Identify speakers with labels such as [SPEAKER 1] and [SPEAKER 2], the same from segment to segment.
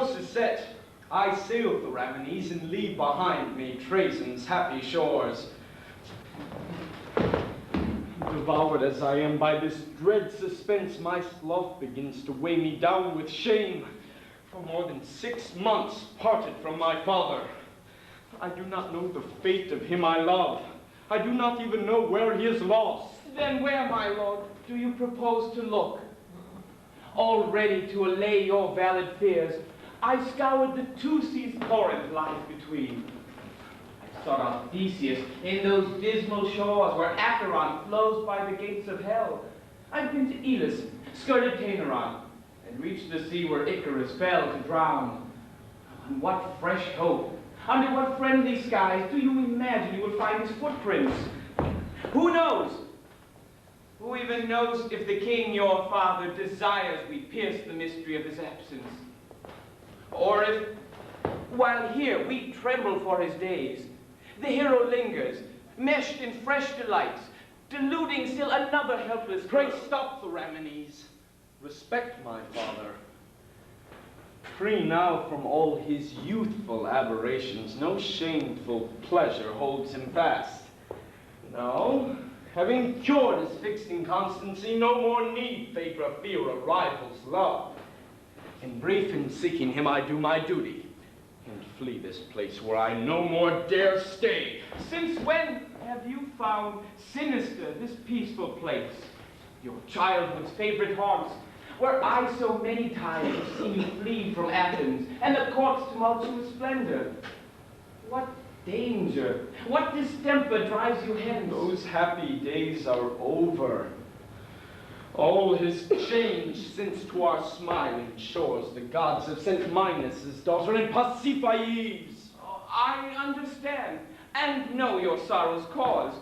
[SPEAKER 1] course is set. I sail the Ramines and leave behind me Trajan's happy shores. Devoured as I am by this dread suspense, my sloth begins to weigh me down with shame. For more than 6 months parted from my father. I do not know the fate of him I love. I do not even know where he is lost.
[SPEAKER 2] Then where, my lord, do you propose to look? All ready to allay your valid fears, I scoured the 2 seas Corinth lies between. I sought out Theseus in those dismal shores where Acheron flows by the gates of hell. I've been to Elis, skirted Taenaron, and reached the sea where Icarus fell to drown. On what fresh hope, under what friendly skies do you imagine you will find his footprints? Who knows? Who even knows if the king, your father, desires we pierce the mystery of his absence? Or if, while here we tremble for his days, the hero lingers, meshed in fresh delights, deluding still another helpless...
[SPEAKER 1] Pray stop the Ramines. Respect my father. Free now from all his youthful aberrations, no shameful pleasure holds him fast. No, having cured his fixed inconstancy, no more need Phaedra fear a rival's love. In brief, in seeking him I do my duty, and flee this place where I no more dare stay.
[SPEAKER 2] Since when have you found sinister this peaceful place, your childhood's favorite haunts, where I so many times have seen you flee from Athens and the court's tumultuous splendor? What danger, what distemper drives you hence?
[SPEAKER 1] Those happy days are over. All has changed since to our smiling shores the gods have sent Minos' daughter and Pasiphae.
[SPEAKER 2] Oh, I understand and know your sorrow's cause.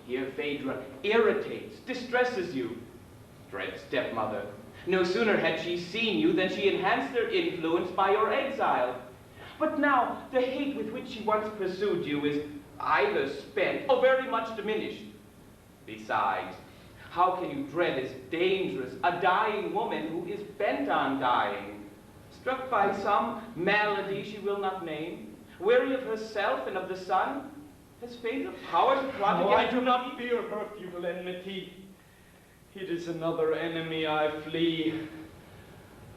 [SPEAKER 2] Here Phaedra irritates, distresses you. Dread stepmother, no sooner had she seen you than she enhanced her influence by your exile. But now the hate with which she once pursued you is either spent or very much diminished. Besides, how can you dread as dangerous a dying woman who is bent on dying, struck by some malady she will not name, weary of herself and of the sun? Has Phaedra power to plot against...
[SPEAKER 1] I do not fear her futile enmity. It is another enemy I flee.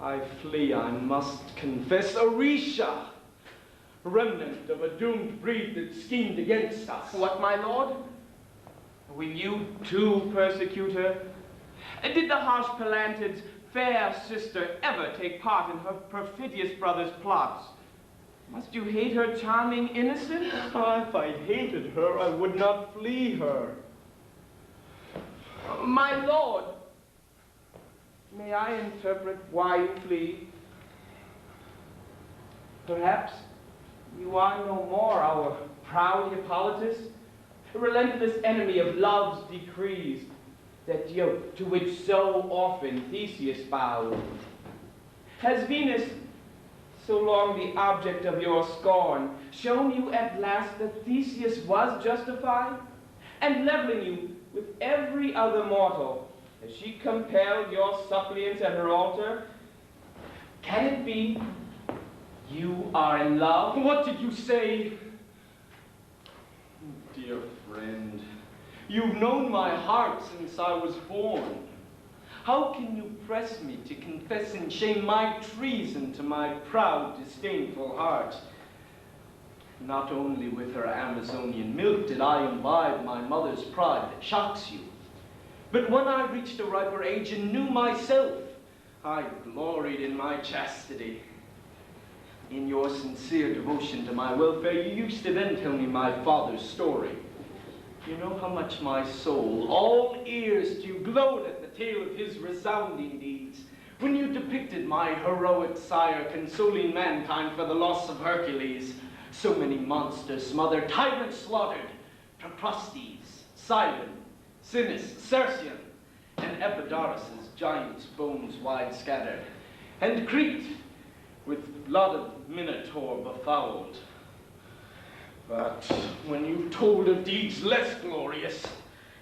[SPEAKER 1] I flee, I must confess, Orisha, remnant of a doomed breed that schemed against us.
[SPEAKER 2] What, my lord? Will you too persecute her? Did the harsh Palantid's fair sister ever take part in her perfidious brother's plots? Must you hate her charming innocence?
[SPEAKER 1] If I hated her, I would not flee her.
[SPEAKER 2] My lord, may I interpret why you flee? Perhaps you are no more our proud Hippolytus, a relentless enemy of love's decrees, that yoke to which so often Theseus bowed. Has Venus, so long the object of your scorn, shown you at last that Theseus was justified, and leveling you with every other mortal, as she compelled your suppliance at her altar? Can it be you are in love?
[SPEAKER 1] What did you say? Dear friend, you've known my heart since I was born. How can you press me to confess in shame my treason to my proud, disdainful heart? Not only with her Amazonian milk did I imbibe my mother's pride that shocks you, but when I reached a riper age and knew myself, I gloried in my chastity. In your sincere devotion to my welfare, you used to then tell me my father's story. You know how much my soul, all ears to you, glowed at the tale of his resounding deeds, when you depicted my heroic sire consoling mankind for the loss of Hercules. So many monsters smothered, tyrants slaughtered, Procrustes, Cylon, Sinis, Cercion, and Epidaurus' giants' bones wide scattered, and Crete, with blood of Minotaur befouled. But when you told of deeds less glorious,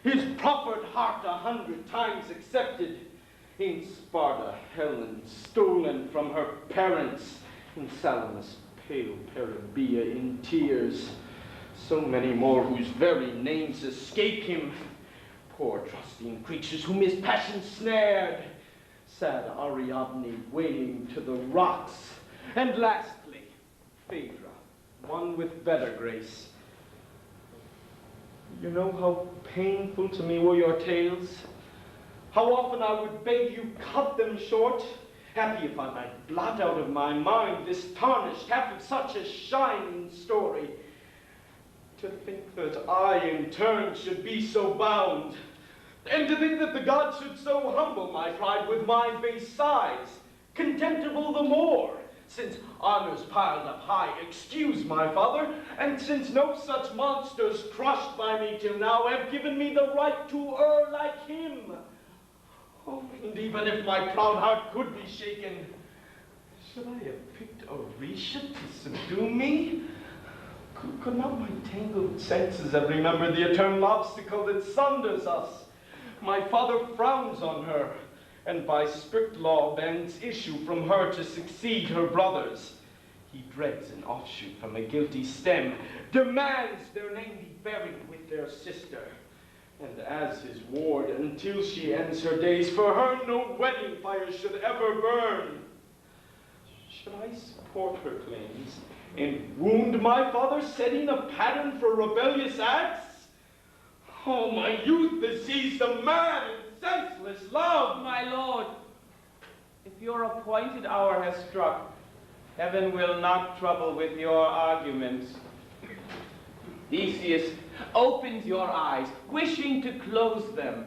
[SPEAKER 1] his proffered heart 100 times accepted, in Sparta, Helen, stolen from her parents, and Salamis, pale Peribea in tears. So many more whose very names escape him. Poor trusting creatures whom his passion snared. Sad Ariadne wailing to the rocks. And lastly, Phaedra, one with better grace. You know how painful to me were your tales? How often I would beg you cut them short? Happy if I might blot out of my mind this tarnished half of such a shining story. To think that I in turn should be so bound, and to think that the gods should so humble my pride with my base size, contemptible the more, since honors piled up high excuse my father, and since no such monsters crushed by me till now have given me the right to err like him. Oh, and even if my proud heart could be shaken, should I have picked Orisha to subdue me? Could not my tangled senses have remembered the eternal obstacle that sunders us? My father frowns on her, and by strict law bans issue from her to succeed her brothers. He dreads an offshoot from a guilty stem, demands their name be buried with their sister. And as his ward, until she ends her days, for her no wedding fire should ever burn. Should I support her claims and wound my father, setting a pattern for rebellious acts? Oh, my youth beseems the mad and senseless love.
[SPEAKER 2] My lord, if your appointed hour has struck, heaven will not trouble with your arguments. Theseus opens your eyes, wishing to close them.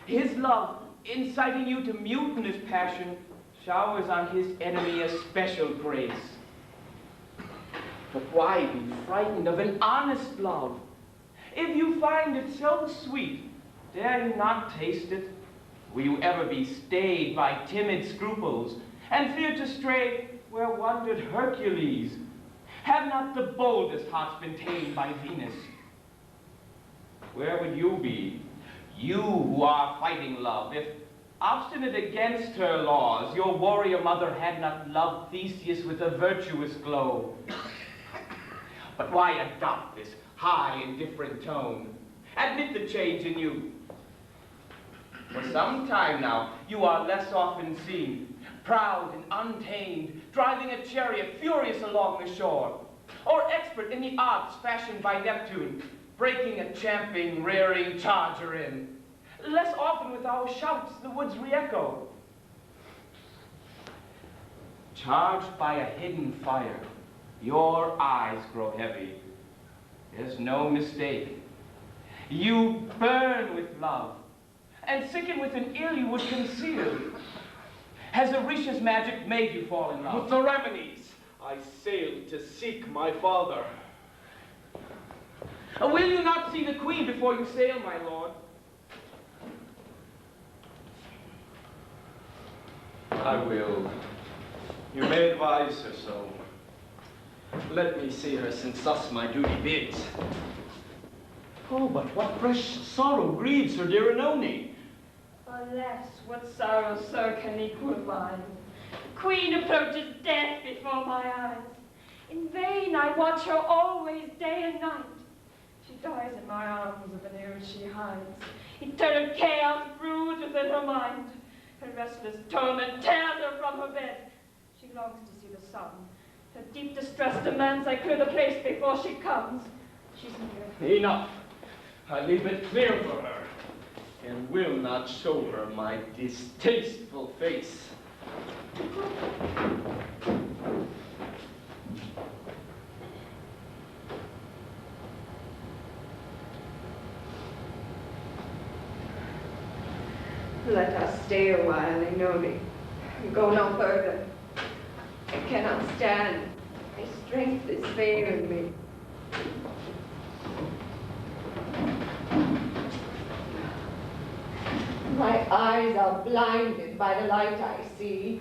[SPEAKER 2] His love, inciting you to mutinous passion, showers on his enemy a special grace. But why be frightened of an honest love? If you find it so sweet, dare you not taste it? Will you ever be stayed by timid scruples, and fear to stray where wandered Hercules? Have not the boldest hearts been tamed by Venus? Where would you be, you who are fighting love, if, obstinate against her laws, your warrior mother had not loved Theseus with a virtuous glow? But why adopt this high and different tone? Admit the change in you. For some time now, you are less often seen, proud and untamed, driving a chariot furious along the shore, or expert in the arts fashioned by Neptune, breaking a champing, rearing charger in. Less often with our shouts the woods re-echo. Charged by a hidden fire, your eyes grow heavy. There's no mistake. You burn with love, and sicken with an ill you would conceal. Has Orisha's magic made you fall in love?
[SPEAKER 1] With Theramenes, I sailed to seek my father.
[SPEAKER 2] Will you not see the queen before you sail, my lord?
[SPEAKER 1] I will. You may advise her so. Let me see her, since thus my duty bids. Oh, but what fresh sorrow grieves her dear Oenone?
[SPEAKER 3] Alas, what sorrow, sir, can equal mine? The queen approaches death before my eyes. In vain I watch her always, day and night. She dies in my arms of an ill she hides. Eternal chaos broods within her mind. Her restless torment tears her from her bed. She longs to see the sun. Her deep distress demands I clear the place before she comes. She's near.
[SPEAKER 1] Enough. I leave it clear for her, and will not show her my distasteful face.
[SPEAKER 3] Let us stay a while, Oenone. Go no further. I cannot stand. My strength is failing me. My eyes are blinded by the light I see.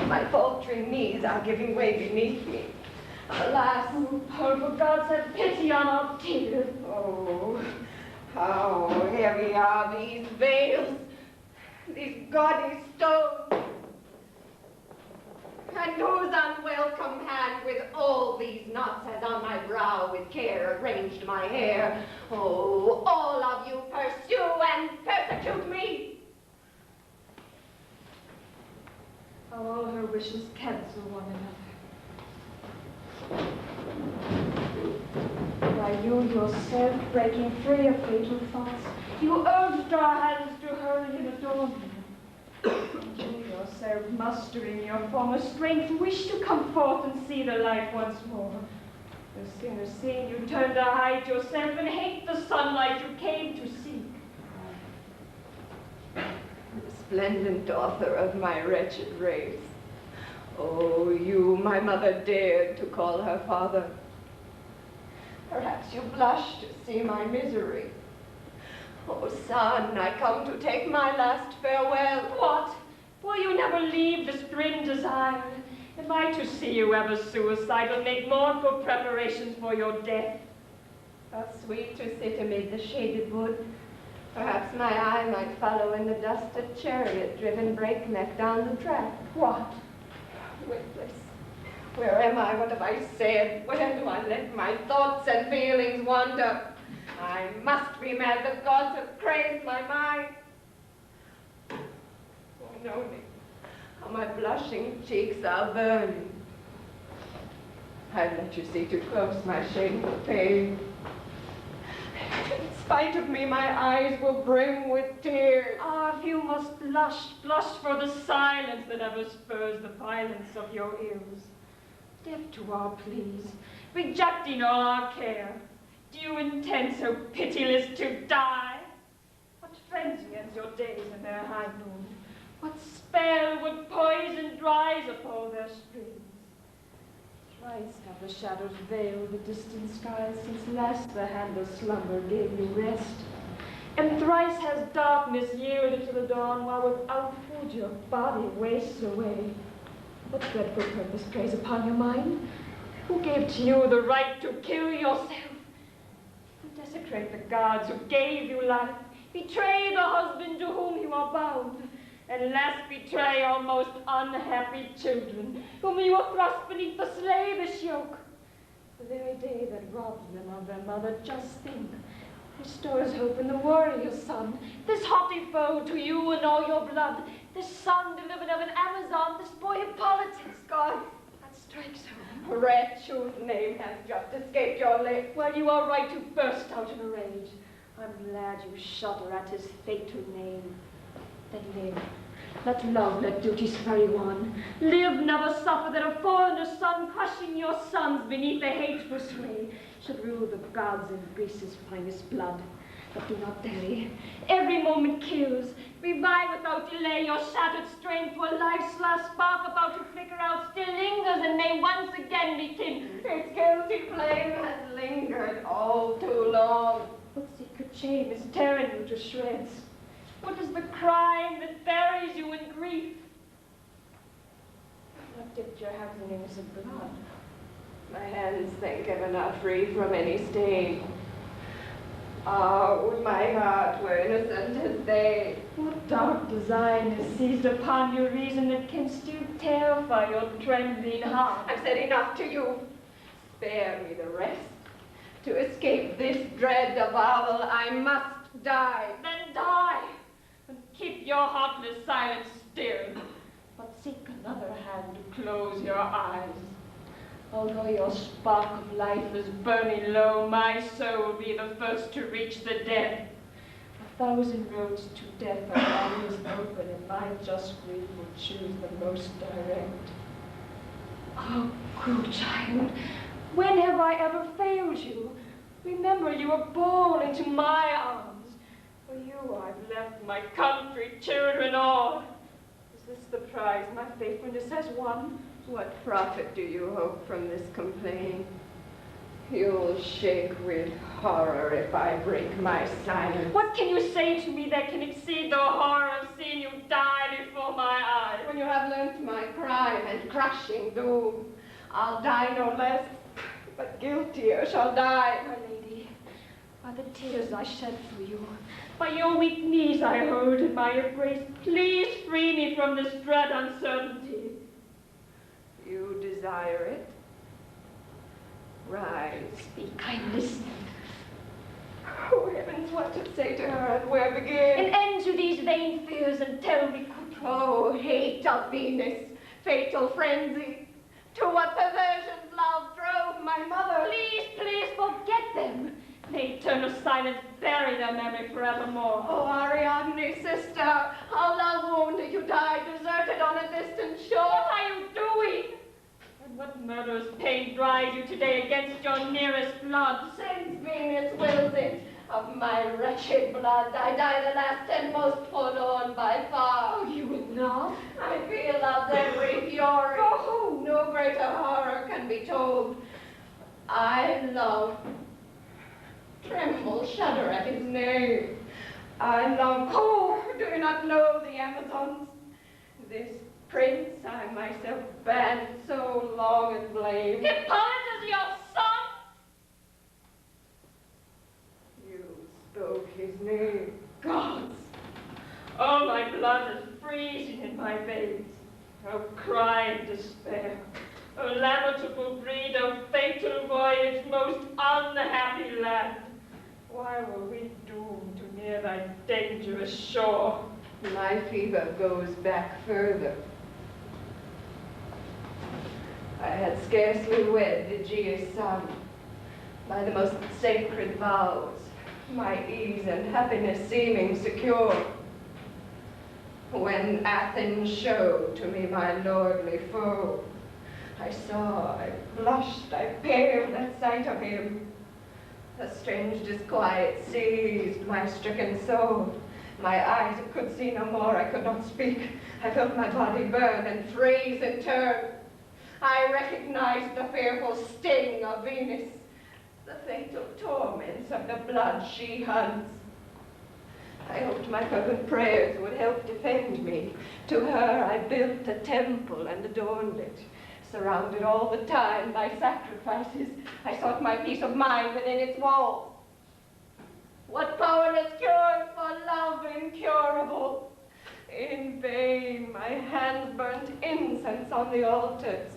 [SPEAKER 3] My faltering knees are giving way beneath me. Alas, powerful gods, have pity on our tears. Oh,
[SPEAKER 4] How heavy are these veils, these gaudy stones, and whose unwelcome hand with all these knots has on my brow with care arranged my hair? Oh, all of you pursue and persecute me.
[SPEAKER 3] How all her wishes cancel one another. By you yourself breaking free of fatal thoughts, you urged our hands to hurry and adorn me. And you yourself, mustering your former strength, wish to come forth and see the light once more. No sooner seen, you turn to hide yourself and hate the sunlight you came to seek.
[SPEAKER 4] Resplendent author of my wretched race. Oh, you, my mother, dared to call her father. Perhaps you blush to see my misery. Oh, son, I come to take my last farewell.
[SPEAKER 3] What? Will you never leave this grim desire? Am I to see you ever suicidal, make mournful preparations for your death?
[SPEAKER 4] How sweet to sit amid the shaded wood. Perhaps my eye might follow in the dusted chariot driven breakneck down the track.
[SPEAKER 3] What?
[SPEAKER 4] Witless. Where am I? What have I said? Where do I let my thoughts and feelings wander? I must be mad. The gods have crazed my mind. Oh, know me. How my blushing cheeks are burning. I'd let you see too close my shameful pain. In spite of me, my eyes will brim with tears.
[SPEAKER 3] Ah, if you must blush, blush for the silence that ever spurs the violence of your ills. Deaf to our pleas, rejecting all our care, do you intend so pitiless to die? What frenzy ends your days in their high noon? What spell would poison dries upon their springs? Thrice have the shadows veiled the distant skies, since last the hand of slumber gave you rest. And thrice has darkness yielded to the dawn, while without food your body wastes away. What dreadful purpose preys upon your mind? Who gave to you the right to kill yourself? You desecrate the gods who gave you life, betray the husband to whom you are bound, and last betray your most unhappy children, whom you will thrust beneath the slavish yoke. The very day that robs them of their mother, just think, restores hope in the warrior son, this haughty foe to you and all your blood, this son delivered of an Amazon, this boy of politics.
[SPEAKER 4] God,
[SPEAKER 3] That strikes home.
[SPEAKER 4] a wretch whose name has just escaped your lips.
[SPEAKER 3] Well, you are right to burst out in a rage. I'm glad you shudder at his fatal name. Then live. Let love, let duty spur you on. Live, never suffer that a foreigner's son, crushing your sons beneath a hateful sway, should rule the gods in Greece's finest blood. But do not delay. Every moment kills. Revive without delay your shattered strength, for life's last spark about to flicker out still lingers and may once again be kindled.
[SPEAKER 4] Its guilty flame has lingered all too long.
[SPEAKER 3] What secret chain is tearing you to shreds? What is the crime that buries you in grief? You have dipped your hands in innocent blood.
[SPEAKER 4] My hands, thank heaven, are free from any stain. Oh, would my heart were innocent as they.
[SPEAKER 3] What dark design has seized upon your reason that can still terrify your trembling heart?
[SPEAKER 4] I've said enough to you. Spare me the rest. To escape this dread avowal, I must die.
[SPEAKER 3] Then die, and keep your heartless silence still. But seek another hand to close your eyes. Although your spark of life is burning low, my soul will be the first to reach the dead. 1,000 roads to death are always open, and my just grief will choose the most direct. Oh, cruel child, when have I ever failed you? Remember, you were born into my arms. For you I've left my country, children all. Is this the prize my faithfulness has won?
[SPEAKER 4] What profit do you hope from this complaint? You'll shake with horror if I break my silence.
[SPEAKER 3] What can you say to me that can exceed the horror of seeing you die before my eyes?
[SPEAKER 4] When you have learnt my crime and crushing doom, I'll die no less, but guiltier shall die.
[SPEAKER 3] My lady, are the tears I shed for you. By your weak knees I hold in my embrace. Please free me from this dread uncertainty.
[SPEAKER 4] You desire it? Rise.
[SPEAKER 3] Speak, I listen.
[SPEAKER 4] Oh, heavens, what to say to her and where begin?
[SPEAKER 3] An end to these vain fears and tell me quickly.
[SPEAKER 4] Oh, hate of Venus, fatal frenzy. To what perversions love drove my mother?
[SPEAKER 3] Please, please forget them. May eternal silence bury their memory forevermore.
[SPEAKER 4] Oh, Ariadne, sister, how love wounded you died, deserted on a distant shore.
[SPEAKER 3] What are you doing? And what murderous pain drives you today against your nearest blood?
[SPEAKER 4] Since Venus wills it, of my wretched blood, I die the last and most forlorn by far.
[SPEAKER 3] Oh, you would not?
[SPEAKER 4] I feel love's every fury. Oh, no greater horror can be told. I love, tremble, shudder at his name. I love, oh, do you not know the Amazons? This prince I myself banned so long and blamed.
[SPEAKER 3] Hippolytus, your son?
[SPEAKER 4] You spoke his name.
[SPEAKER 3] Gods! Oh, my blood is freezing in my veins. Oh, crying despair. Oh, lamentable breed, oh, fatal voyage, most unhappy land. Why were we doomed to near thy dangerous shore?
[SPEAKER 4] My fever goes back further. I had scarcely wed Aegeus' son. By the most sacred vows, my ease and happiness seeming secure, when Athens showed to me my lordly foe, I saw, I blushed, I paled at sight of him. A strange disquiet seized my stricken soul. My eyes could see no more, I could not speak. I felt my body burn and freeze in turn. I recognized the fearful sting of Venus, the fatal torments of the blood she hunts. I hoped my fervent prayers would help defend me. To her I built a temple and adorned it, surrounded all the time by sacrifices. I sought my peace of mind within its walls. What powerless cure for love incurable? In vain my hands burnt incense on the altars.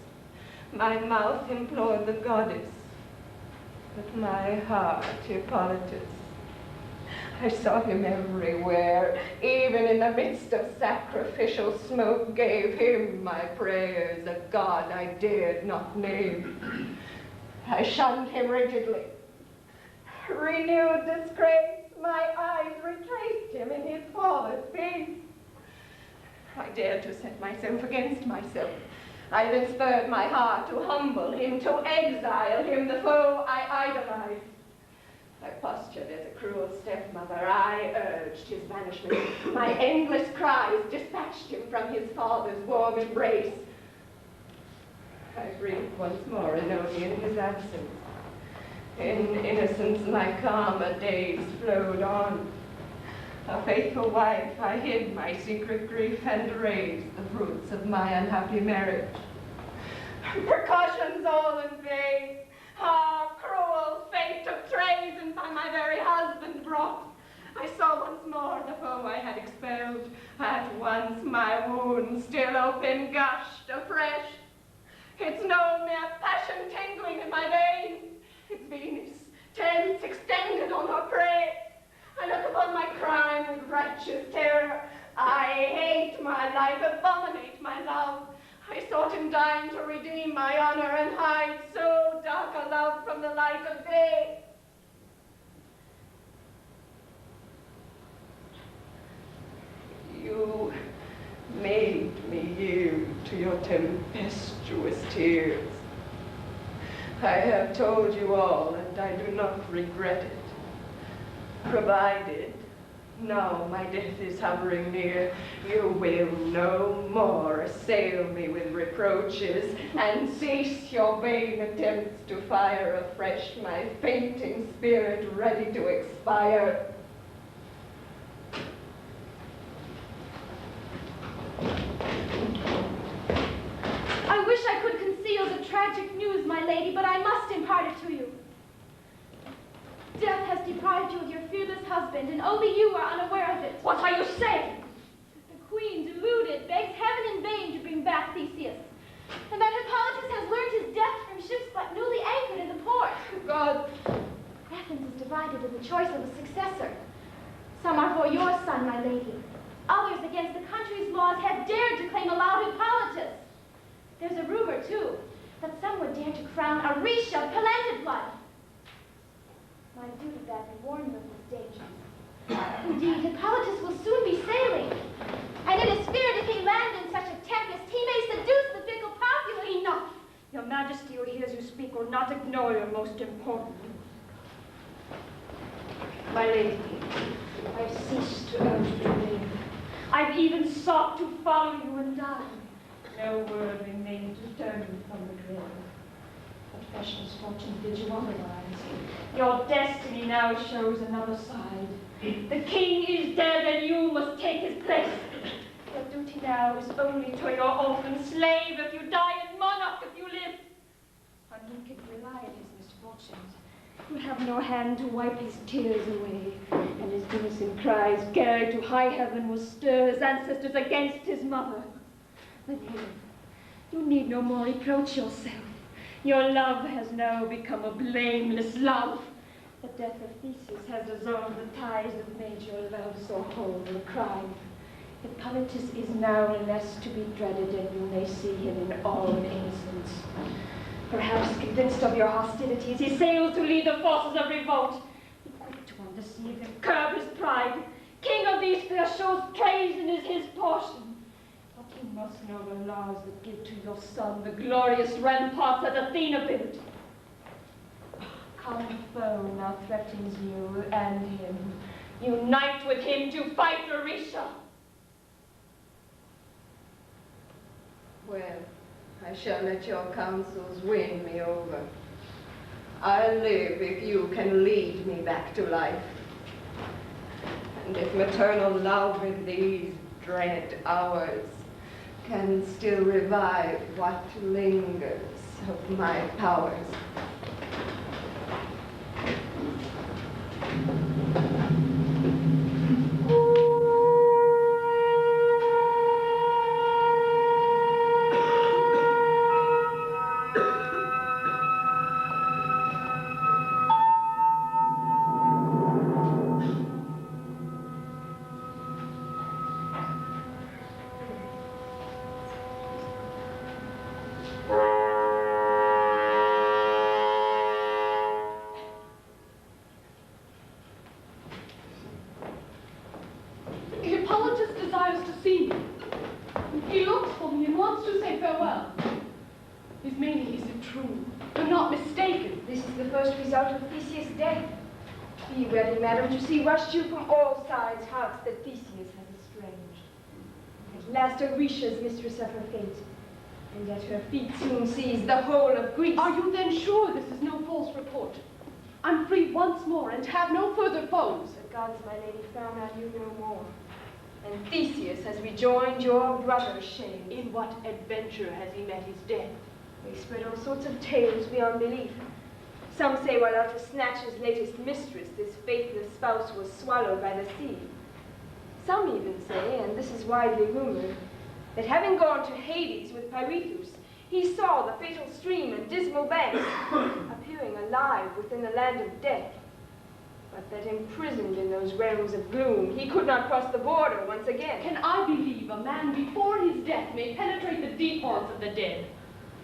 [SPEAKER 4] My mouth implored the goddess, but my heart Hippolytus. I saw him everywhere, even in the midst of sacrificial smoke, gave him my prayers, a god I dared not name. I shunned him rigidly. Renewed disgrace, my eyes retraced him in his fallen face. I dared to set myself against myself. I then spurred my heart to humble him, to exile him, the foe I idolized. I postured as a cruel stepmother. I urged his banishment. My endless cries dispatched him from his father's warm embrace. I breathed once more only in his absence. In innocence my calmer days flowed on. A faithful wife, I hid my secret grief and raised the fruits of my unhappy marriage. Precautions all in vain. Ah, cruel fate took treason by my very husband brought. I saw once more the foe I had expelled. At once my wound, still open, gushed afresh. It's no mere passion tingling in my veins. It's Venus, tense, extended on her prey. I look upon my crime with righteous terror. I hate my life, abominate my love. I sought in dying to redeem my honor and hide so dark a love from the light of day. You made me yield to your tempestuous tears. I have told you all, and I do not regret it. Provided, now my death is hovering near, you will no more assail me with reproaches and cease your vain attempts to fire afresh my fainting spirit ready to expire.
[SPEAKER 3] I wish I could conceal the tragic news, my lady, but I must impart it to you.
[SPEAKER 5] death has deprived you of your fearless husband, and only you are unaware of it.
[SPEAKER 3] What are you saying?
[SPEAKER 5] The queen, deluded, begs heaven in vain to bring back Theseus, and that Hippolytus has learned his death from ships but newly anchored in the port.
[SPEAKER 4] God,
[SPEAKER 5] Athens is divided in the choice of a successor. Some are for your son, my lady. Others, against the country's laws, have dared to claim aloud Hippolytus. There's a rumor, too, that some would dare to crown a Risha of Calendid blood. My duty bade me warn you of these dangers. Indeed, Hippolytus will soon be sailing, and it is feared if he land in such a tempest, he may seduce the fickle populace.
[SPEAKER 3] Enough! Your Majesty who hears you speak will not ignore your most important news. My lady, I've ceased to urge you to live. I've even sought to follow you and die. No word remained to turn you from the grave. But fresh misfortune did you otherwise. Your destiny now shows another side. The king is dead and you must take his place. Your duty now is only to your orphan slave if you die, and monarch if you live. On whom can you rely in his misfortunes? You have no hand to wipe his tears away, and his innocent cries carried to high heaven will stir his ancestors against his mother. But here, you need no more reproach yourself. Your love has now become a blameless love. The death of Theseus has dissolved the ties that made your love so whole and crime. Hippolytus is now less to be dreaded, and you may see him in all innocence. Perhaps convinced of your hostilities, he sails to lead the forces of revolt. Be quick to undeceive him, curb his pride. King of these fair shores, treason is his portion. But you must know the laws that give to your son the glorious ramparts that Athena built. Common foe now threatens you and him. Unite with him to fight Orisha.
[SPEAKER 4] well, I shall let your counsels win me over. I'll live if you can lead me back to life. And if maternal love in these dread hours can still revive what lingers of my powers.
[SPEAKER 5] Rushed you from all sides, hearts that Theseus has estranged. At last Orisha's mistress of her fate, and at her feet soon sees the whole of Greece.
[SPEAKER 6] Are you then sure this is no false report? I'm free once more and have no further foes.
[SPEAKER 5] The gods, my lady, frown on you no more. And Theseus has rejoined your brother's shame.
[SPEAKER 6] In what adventure has he met his death?
[SPEAKER 5] They spread all sorts of tales beyond belief. Some say while out to snatch his latest mistress, this faithless spouse was swallowed by the sea. Some even say, and this is widely rumored, that having gone to Hades with Pirithous, he saw the fatal stream and dismal banks, appearing alive within the land of death. But that imprisoned in those realms of gloom, he could not cross the border once again.
[SPEAKER 6] Can I believe a man before his death may penetrate the deep haunts of the dead?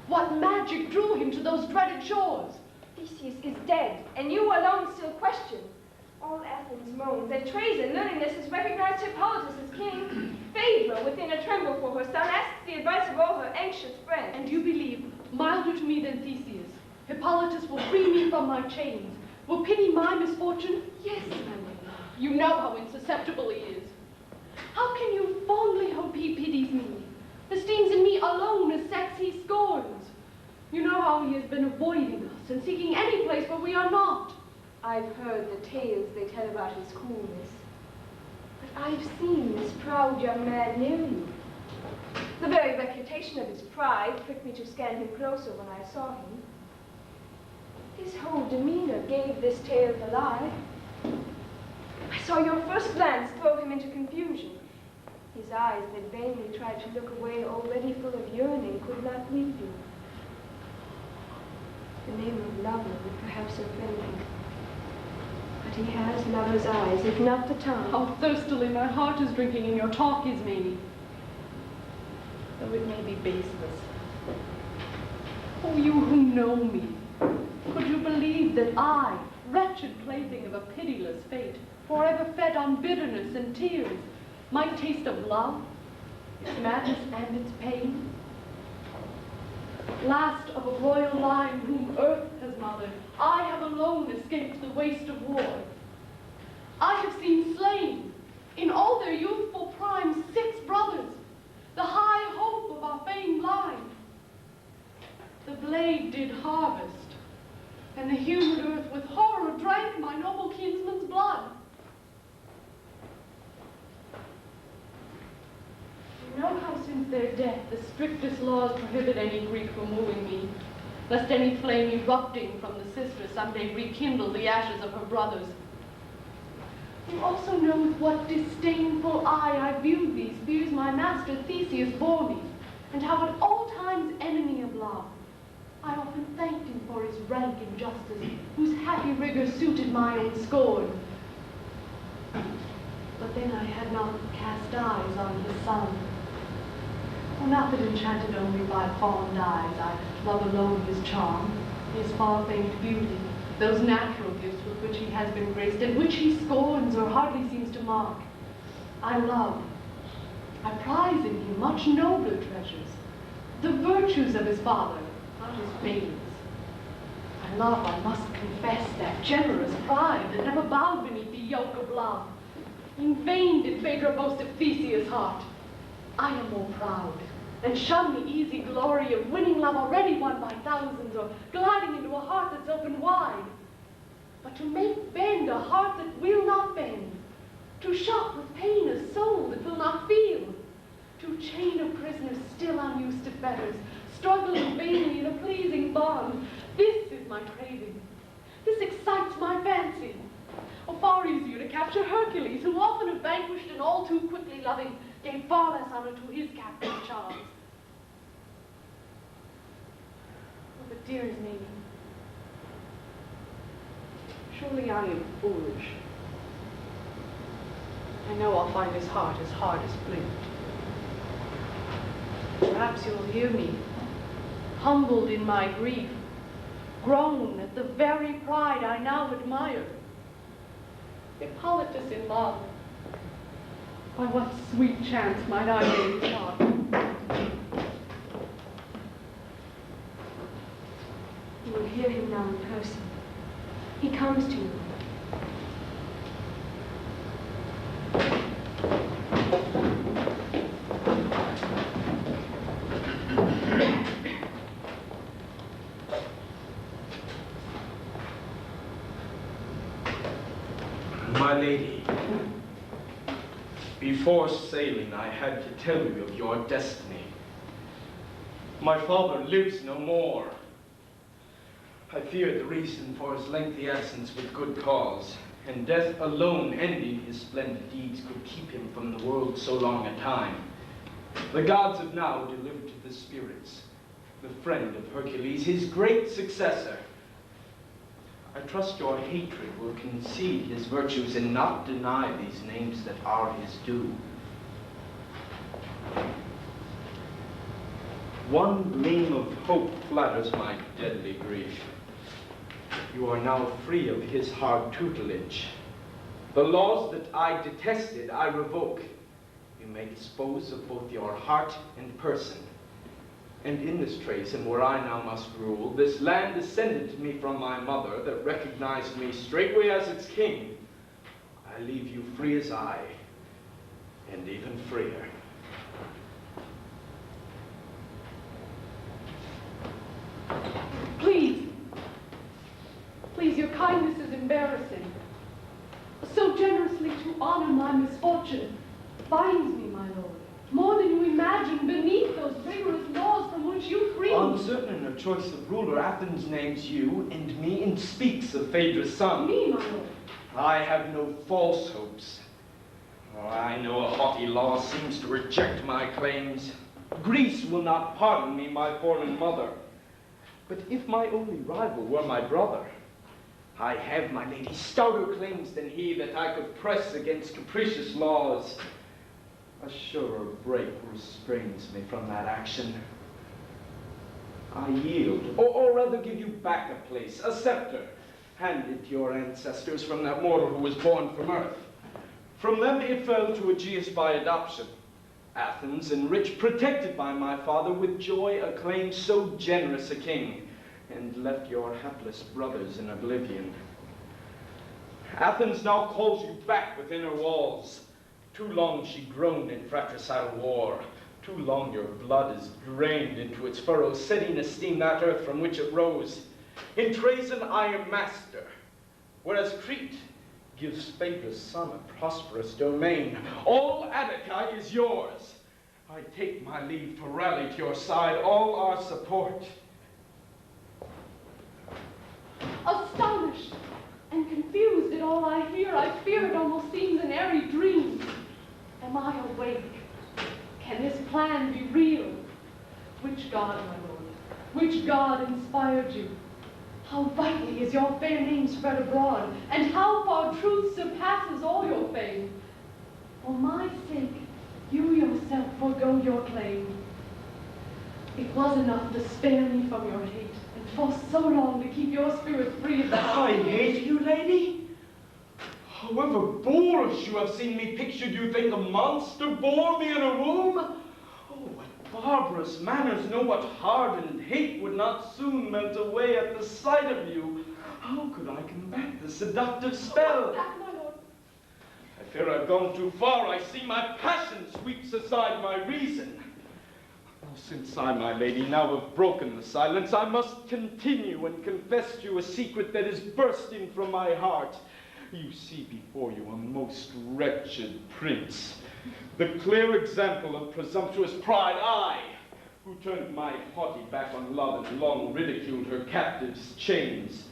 [SPEAKER 6] What magic drew him to those dreaded shores?
[SPEAKER 5] Theseus is dead, and you alone still question. All Athens moans, and treason, learning this, has recognized Hippolytus as king. Phaedra, within a tremble for her son, asks the advice of all her anxious friends.
[SPEAKER 6] And you believe, milder to me than Theseus, Hippolytus will free me from my chains, will pity my misfortune?
[SPEAKER 5] Yes, my lady.
[SPEAKER 6] You know how insusceptible he is. How can you fondly hope he pities me, esteems in me alone a sex he scorns? You know how he has been avoiding us and seeking any place where we are not.
[SPEAKER 5] I've heard the tales they tell about his coolness. But I've seen this proud young man near you. The very reputation of his pride pricked me to scan him closer when I saw him.
[SPEAKER 4] His whole demeanor gave this tale the lie. I saw your first glance throw him into confusion. His eyes that vainly tried to look away, already full of yearning, could not leave you. The name of lover would perhaps offend him. But he has lover's eyes, if not the tongue.
[SPEAKER 6] How thirstily my heart is drinking in your talk, Ismene. Though it may be baseless. Oh, you who know me, could you believe that I, wretched plaything of a pitiless fate, forever fed on bitterness and tears, might taste of love, its madness and its pain? Last of a royal line whom earth has mothered, I have alone escaped the waste of war. I have seen slain, in all their youthful prime, 6 brothers, the high hope of our famed line. The blade did harvest, and the humid earth with horror drank my noble kinsman's blood. You know how since their death the strictest laws prohibit any Greek from wooing me, lest any flame erupting from the sister someday rekindle the ashes of her brothers. You also know with what disdainful eye I viewed these fears my master Theseus bore me, and how at all times enemy of love. I often thanked him for his rank injustice, whose happy rigor suited my own scorn. But then I had not cast eyes on his son. Oh, not that enchanted only by fond eyes, I love alone his charm, his far-famed beauty, those natural gifts with which he has been graced, and which he scorns or hardly seems to mark. I love, I prize in him much nobler treasures, the virtues of his father, not his failings. I love, I must confess, that generous pride that never bowed beneath the yoke of love. In vain did Phaedra boast of Theseus' heart. I am more proud, and shun the easy glory of winning love already won by thousands, or gliding into a heart that's open wide. But to make bend a heart that will not bend, to shock with pain a soul that will not feel, to chain a prisoner still unused to fetters, struggling vainly in a pleasing bond, this is my craving. This excites my fancy. Oh, far easier to capture Hercules, who often if vanquished and all too quickly loving, gave far less honor to his captive charms. Oh, but dear Ismene, surely I am foolish. I know I'll find his heart as hard as flint. Perhaps you'll hear me, humbled in my grief, groan at the very pride I now admire. Hippolytus in love, by what sweet chance might I be taught?
[SPEAKER 4] You will hear him now in person. He comes to you.
[SPEAKER 1] My lady, before sailing, I had to tell you of your destiny. My father lives no more. I feared the reason for his lengthy absence with good cause, and death alone ending his splendid deeds could keep him from the world so long a time. The gods have now delivered to the spirits, the friend of Hercules, his great successor. I trust your hatred will concede his virtues and not deny these names that are his due. One gleam of hope flatters my deadly grief. You are now free of his hard tutelage. The laws that I detested, I revoke. You may dispose of both your heart and person. And in this trace, and where I now must rule, this land descended to me from my mother that recognized me straightway as its king. I leave you free as I, and even freer.
[SPEAKER 6] Please, your kindness is embarrassing. So generously to honor my misfortune binds me, my lord, more than you imagine, beneath those rigorous laws from which you free.
[SPEAKER 1] Uncertain choice of ruler, Athens names you and me and speaks of Phaedra's son.
[SPEAKER 6] Me, my lord.
[SPEAKER 1] I have no false hopes. Oh, I know a haughty law seems to reject my claims. Greece will not pardon me, my foreign mother. But if my only rival were my brother, I have, my lady, stouter claims than he that I could press against capricious laws. A surer break restrains me from that action. I yield, or rather give you back a place, a scepter, handed to your ancestors from that mortal who was born from earth. From them it fell to Aegeus by adoption. Athens, enriched, protected by my father, with joy acclaimed so generous a king, and left your hapless brothers in oblivion. Athens now calls you back within her walls. Too long she groaned in fratricidal war. Too long your blood is drained into its furrows, setting esteem that earth from which it rose. In Trajan I am master, whereas Crete gives Phaedra's son a prosperous domain. All Attica is yours. I take my leave to rally to your side all our support.
[SPEAKER 6] Astonished and confused at all I hear, I fear it almost seems an airy dream. Am I awake? Can this plan be real? Which god, my lord, which god inspired you? How vitally is your fair name spread abroad, and how far truth surpasses all your fame. For my sake, you yourself forego your claim. It was enough to spare me from your hate, and for so long to keep your spirit free of the
[SPEAKER 1] I hate you, lady? However boorish you have seen me pictured, you think a monster bore me in a womb? Oh, what barbarous manners, know what hardened hate would not soon melt away at the sight of you. How could I combat the seductive spell?
[SPEAKER 6] Back, my lord.
[SPEAKER 1] I fear I've gone too far. I see my passion sweeps aside my reason. Oh, since I, my lady, now have broken the silence, I must continue and confess to you a secret that is bursting from my heart. You see before you a most wretched prince, the clear example of presumptuous pride. I, who turned my haughty back on love and long ridiculed her captive's chains,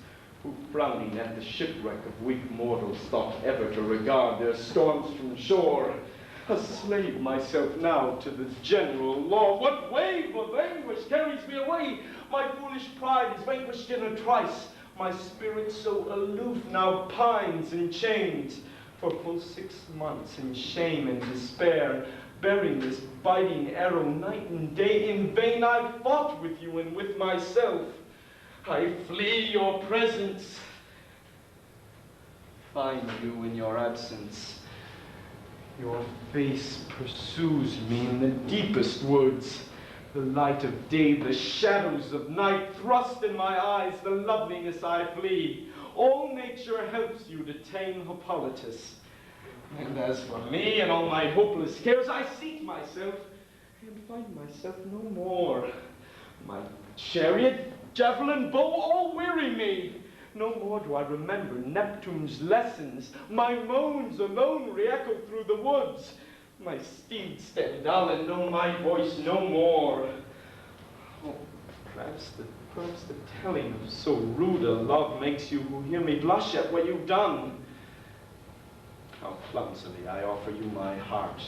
[SPEAKER 1] who frowning at the shipwreck of weak mortals thought ever to regard their storms from shore, a slave myself now to the general law. What wave of anguish carries me away? My foolish pride is vanquished in a trice. My spirit so aloof now pines and chains. For full 6 months in shame and despair, bearing this biting arrow night and day, in vain I fought with you and with myself. I flee your presence. Find you in your absence. Your face pursues me in the deepest woods. The light of day, the shadows of night thrust in my eyes, the loveliness I flee. All nature helps you to tame Hippolytus. And as for me and all my hopeless cares, I seek myself and find myself no more. My chariot, javelin, bow, all weary me. No more do I remember Neptune's lessons. My moans alone re-echo through the woods. My steed stand dull and know my voice no more. Oh, perhaps the telling of so rude a love makes you who hear me blush at what you've done. How clumsily I offer you my heart.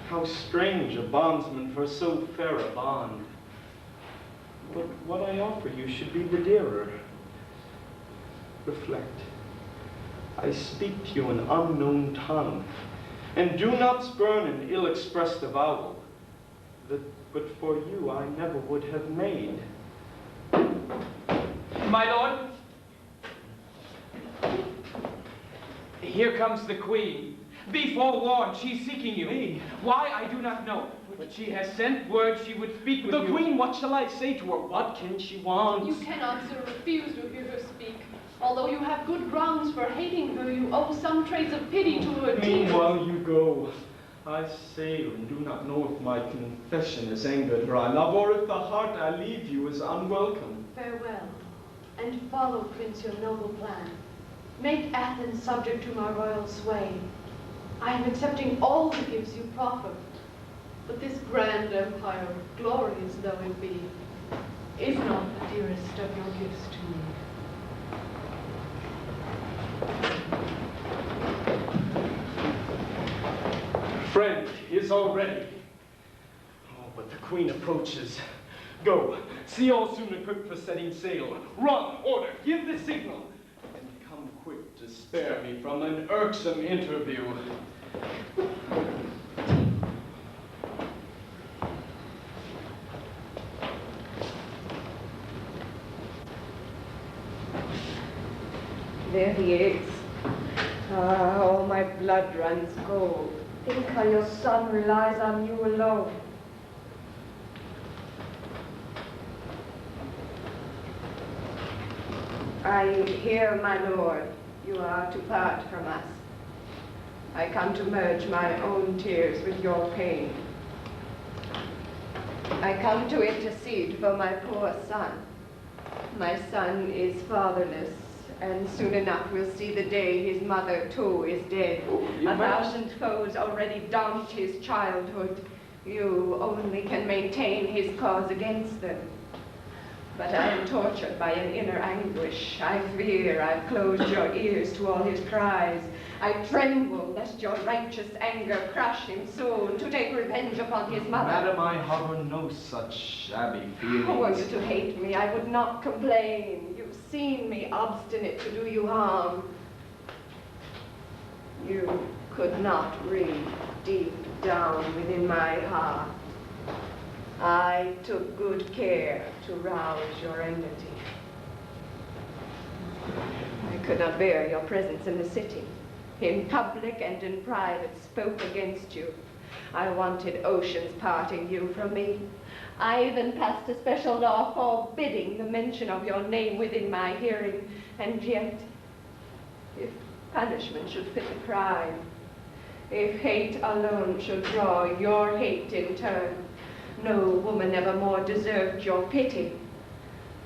[SPEAKER 1] How strange a bondsman for so fair a bond. But what I offer you should be the dearer. Reflect. I speak to you in unknown tongue, and do not spurn an ill-expressed avowal that but for you I never would have made.
[SPEAKER 2] My lord, here comes the queen. Be forewarned, she's seeking you.
[SPEAKER 1] Me?
[SPEAKER 2] Why, I do not know, but she has sent word she would speak with you.
[SPEAKER 1] The queen, what shall I say to her? What can she want?
[SPEAKER 6] You cannot, sir, refuse to hear her speak. Although you have good grounds for hating her, you owe some traits of pity to her tears.
[SPEAKER 1] Meanwhile you go. I sail and do not know if my confession has angered her I love, or if the heart I leave you is unwelcome.
[SPEAKER 6] Farewell, and follow, Prince, your noble plan. Make Athens subject to my royal sway. I am accepting all the gifts you proffer, but this grand empire, glorious though it be, is not the dearest of your gifts to me.
[SPEAKER 1] Friend is all ready. Oh, but the Queen approaches. Go, see all soon equipped for setting sail. Run, order, give the signal. And come quick to spare me from an irksome interview.
[SPEAKER 4] There he is. Ah, all my blood runs cold. Think how your son relies on you alone. I hear, my lord, you are to part from us. I come to merge my own tears with your pain. I come to intercede for my poor son. My son is fatherless, and soon enough we'll see the day his mother, too, is dead. A thousand foes already daunt his childhood. You only can maintain his cause against them. But I am tortured by an inner anguish. I fear I've closed your ears to all his cries. I tremble lest your righteous anger crush him soon to take revenge upon his mother.
[SPEAKER 1] Madam, I harbor no such shabby feelings.
[SPEAKER 4] Were you to hate me, I would not complain. You've seen me obstinate to do you harm. You could not read deep down within my heart. I took good care to rouse your enmity. I could not bear your presence in the city. In public and in private, spoke against you. I wanted oceans parting you from me. I even passed a special law forbidding the mention of your name within my hearing. And yet, if punishment should fit the crime, if hate alone should draw your hate in turn, no woman ever more deserved your pity,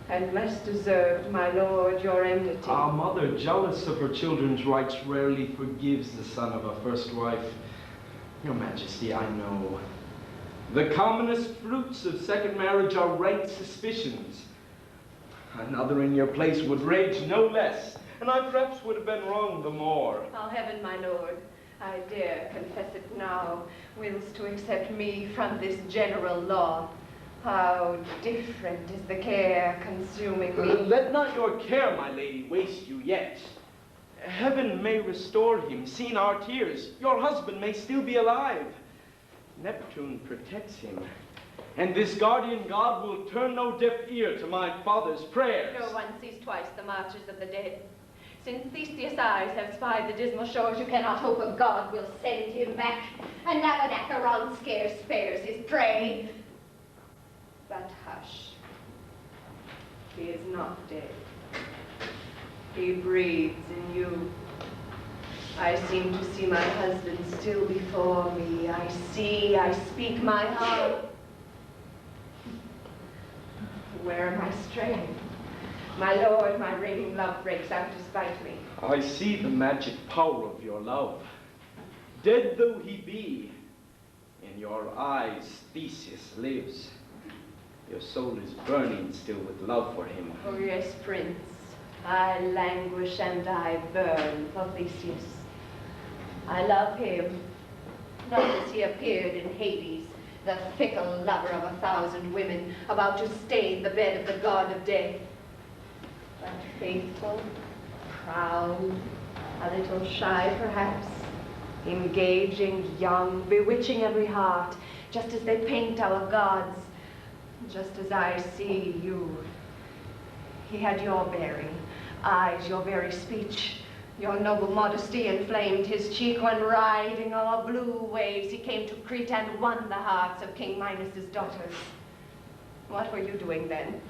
[SPEAKER 4] and less deserved, my lord, your enmity.
[SPEAKER 1] Our mother, jealous of her children's rights, rarely forgives the son of a first wife. Your Majesty, I know. The commonest fruits of second marriage are rank suspicions. Another in your place would rage no less, and I perhaps would have been wrong the more.
[SPEAKER 4] Oh, heaven, my lord, I dare confess it now, whilst to accept me from this general law. How different is the care consuming me.
[SPEAKER 1] Let not your care, my lady, waste you yet. Heaven may restore him, seeing our tears. Your husband may still be alive. Neptune protects him, and this guardian god will turn no deaf ear to my father's prayers.
[SPEAKER 4] No one sees twice the marches of the dead. Since Theseus' eyes have spied the dismal shores, you cannot hope a god will send him back. And now an Acheron scarce spares his prey. But hush, he is not dead. He breathes in you. I seem to see my husband still before me. I speak my heart. Where am I straying? My lord, my raving love breaks out to spite me.
[SPEAKER 1] I see the magic power of your love. Dead though he be, in your eyes Theseus lives. Your soul is burning still with love for him.
[SPEAKER 4] Oh yes, Prince, I languish and I burn for Theseus. I love him, not as he appeared in Hades, the fickle lover of 1,000 women, about to stain the bed of the god of death. But faithful, proud, a little shy perhaps, engaging, young, bewitching every heart, just as they paint our gods, just as I see you. He had your bearing, eyes, your very speech. Your noble modesty inflamed his cheek when riding o'er blue waves he came to Crete and won the hearts of King Minos' daughters. What were you doing then?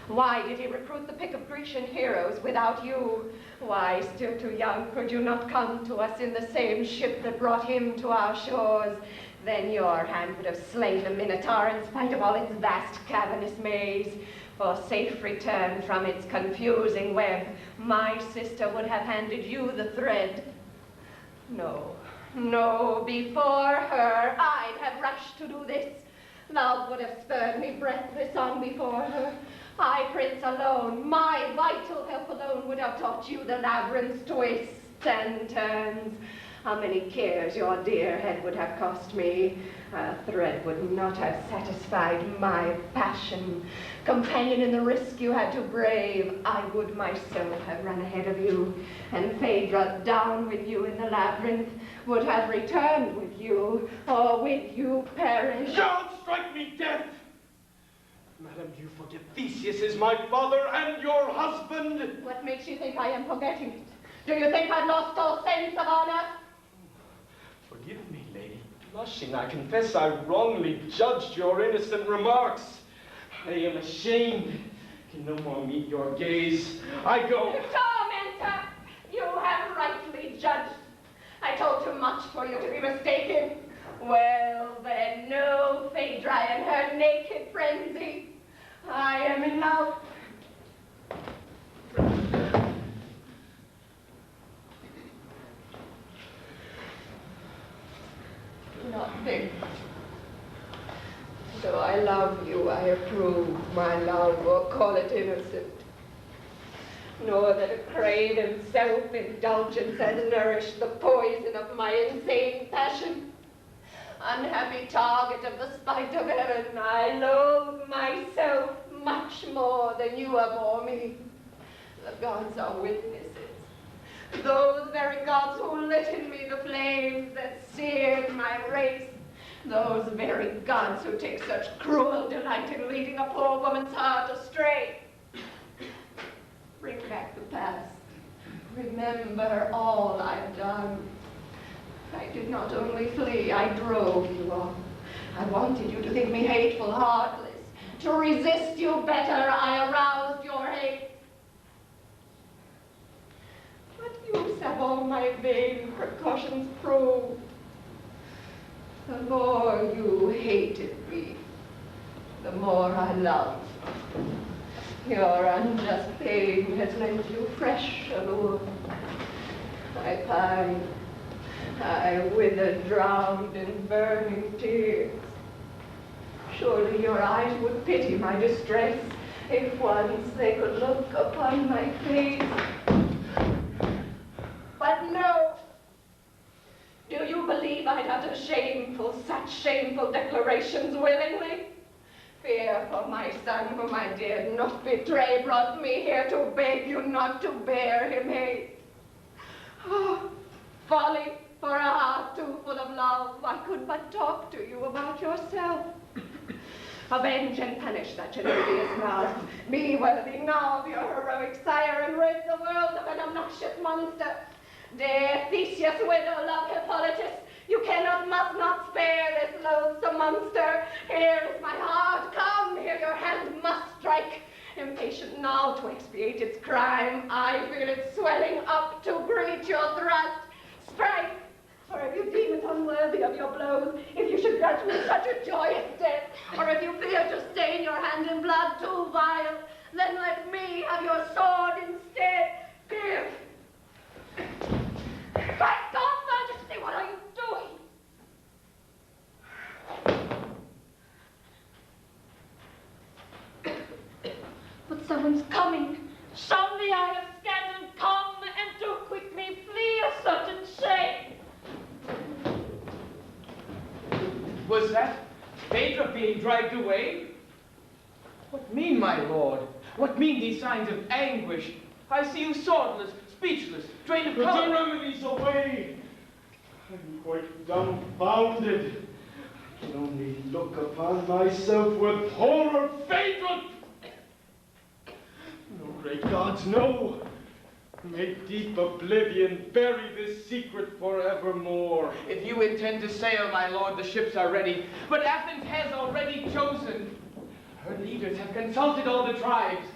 [SPEAKER 4] Why did he recruit the pick of Grecian heroes without you? Why, still too young, could you not come to us in the same ship that brought him to our shores? Then your hand would have slain the Minotaur in spite of all its vast cavernous maze. For safe return from its confusing web, my sister would have handed you the thread. No, no, before her, I'd have rushed to do this. Love would have spurred me breathless on before her. I, Prince alone, my vital help alone would have taught you the labyrinth's twists and turns. How many cares your dear head would have cost me. A thread would not have satisfied my passion. Companion in the risk you had to brave, I would myself have run ahead of you, and Phaedra, down with you in the labyrinth, would have returned with you, or with you perish.
[SPEAKER 1] Don't strike me dead! Madam, you forget Theseus is my father and your husband.
[SPEAKER 4] What makes you think I am forgetting it? Do you think I've lost all sense of honor?
[SPEAKER 1] Forgive me, lady. Blushing, I confess I wrongly judged your innocent remarks. I am ashamed. Can no more meet your gaze. I go.
[SPEAKER 4] Tormentor, you have rightly judged. I told too much for you to be mistaken. Well, then, no Phaedra and her naked frenzy. I am in love. Do not think. Though I love you, I approve my love, or call it innocent. Nor that a craven self-indulgence has nourished the poison of my insane passion. Unhappy target of the spite of heaven, I loathe myself much more than you abhor me. The gods are witnesses. Those very gods who lit in me the flames that seared my race. Those very gods who take such cruel delight in leading a poor woman's heart astray. Bring back the past. Remember all I've done. I did not only flee, I drove you on. I wanted you to think me hateful, heartless. To resist you better, I aroused your hate. What use have all my vain precautions proved? The more you hated me, the more I loved. Your unjust pain has lent you fresh allure. I pined. I withered, drowned in burning tears. Surely your eyes would pity my distress if once they could look upon my face. But no. Do you believe I'd utter such shameful declarations willingly? Fear for my son, whom I dared not betray, brought me here to beg you not to bear him hate. Oh, folly. For a heart too full of love, I could but talk to you about yourself. Avenge and punish such an odious vow. Be worthy now of your heroic sire and rid the world of an obnoxious monster. Dare Theseus, widow, love Hippolytus. You must not spare this loathsome monster. Here is my heart. Come, here your hand must strike. Impatient now to expiate its crime, I feel it swelling up to greet your thrust. Strike! Or if you deem it unworthy of your blows, if you should grudge me such a joyous death, or if you fear to stain your hand in blood too vile, then let me have your sword instead. Give! My God, Majesty, what are you doing? But someone's coming.
[SPEAKER 3] Surely I have scanned and come, and too quickly flee a certain shame.
[SPEAKER 2] Was that Phaedra being dragged away? What mean, my lord? What mean these signs of anguish? I see you swordless, speechless, drained of
[SPEAKER 1] Put
[SPEAKER 2] color.
[SPEAKER 1] the remedies away. I'm quite dumbfounded. I can only look upon myself with horror. Phaedra! No, great gods, no. May deep oblivion bury this secret forevermore.
[SPEAKER 2] If you intend to sail, my lord, the ships are ready. But Athens has already chosen. Her leaders have consulted all the tribes.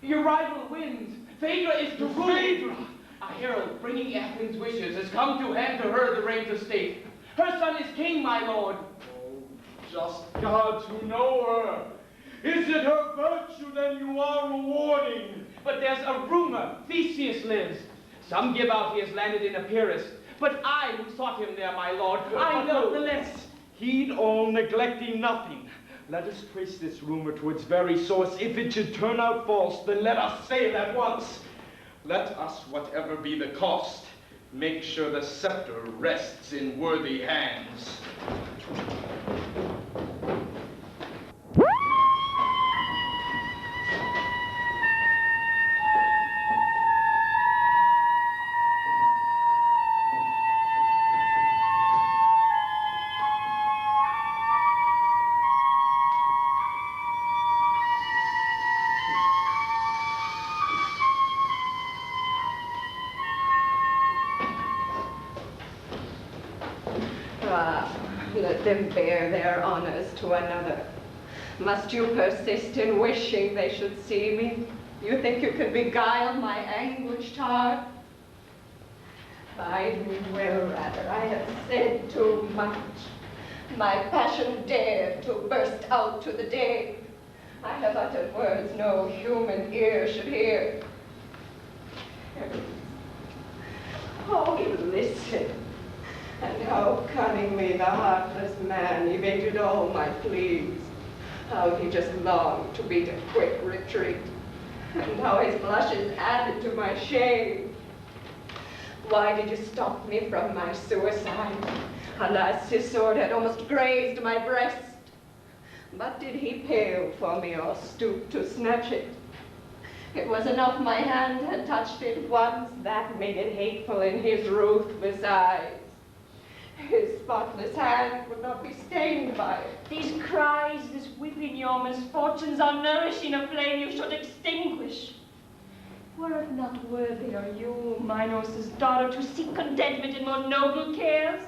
[SPEAKER 2] Your rival wins. Phaedra is to rule.
[SPEAKER 1] Phaedra!
[SPEAKER 2] A herald bringing Athens' wishes has come to hand to her the reins of state. Her son is king, my lord.
[SPEAKER 1] Oh, just gods who know her. Is it her virtue then you are rewarding?
[SPEAKER 2] But there's a rumor Theseus lives. Some give out he has landed in Epirus. But I, who sought him there, my lord, I know.
[SPEAKER 1] Nonetheless, heed all, neglecting nothing. Let us trace this rumor to its very source. If it should turn out false, then let us sail at once. Let us, whatever be the cost, make sure the scepter rests in worthy hands.
[SPEAKER 4] Let them bear their honors to another. Must you persist in wishing they should see me? You think you can beguile my anguished heart? Bide me well, rather. I have said too much. My passion dared to burst out to the day. I have uttered words no human ear should hear. Oh, listen. And how cunningly the heartless man evaded all my pleas. How he just longed to beat a quick retreat. And how his blushes added to my shame. Why did you stop me from my suicide? Alas, his sword had almost grazed my breast. But did he pale for me or stoop to snatch it? It was enough my hand had touched it once. That made it hateful in his ruthless eyes. His spotless hand would not be stained by it.
[SPEAKER 3] These cries, this weeping your misfortunes are nourishing a flame you should extinguish. Were it not worthy are you, Minos' daughter, to seek contentment in more noble cares?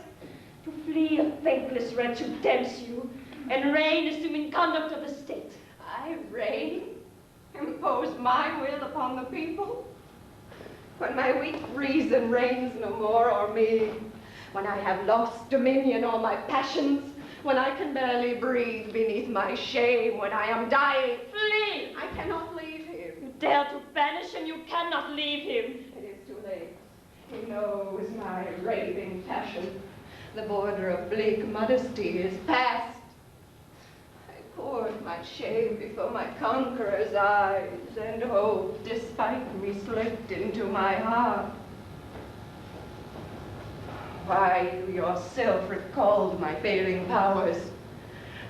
[SPEAKER 3] To flee a thankless wretch who tempts you, and reign, assuming conduct of the state?
[SPEAKER 4] I reign? Impose my will upon the people? When my weak reason reigns no more o'er me, when I have lost dominion o'er my passions, when I can barely breathe beneath my shame, when I am dying,
[SPEAKER 3] Flee!
[SPEAKER 4] I cannot leave him.
[SPEAKER 3] You dare to banish him, you cannot leave him.
[SPEAKER 4] It is too late. He knows my raving passion. The border of bleak modesty is past. I poured my shame before my conqueror's eyes, and hope, despite me, slipped into my heart. Why, you yourself recalled my failing powers.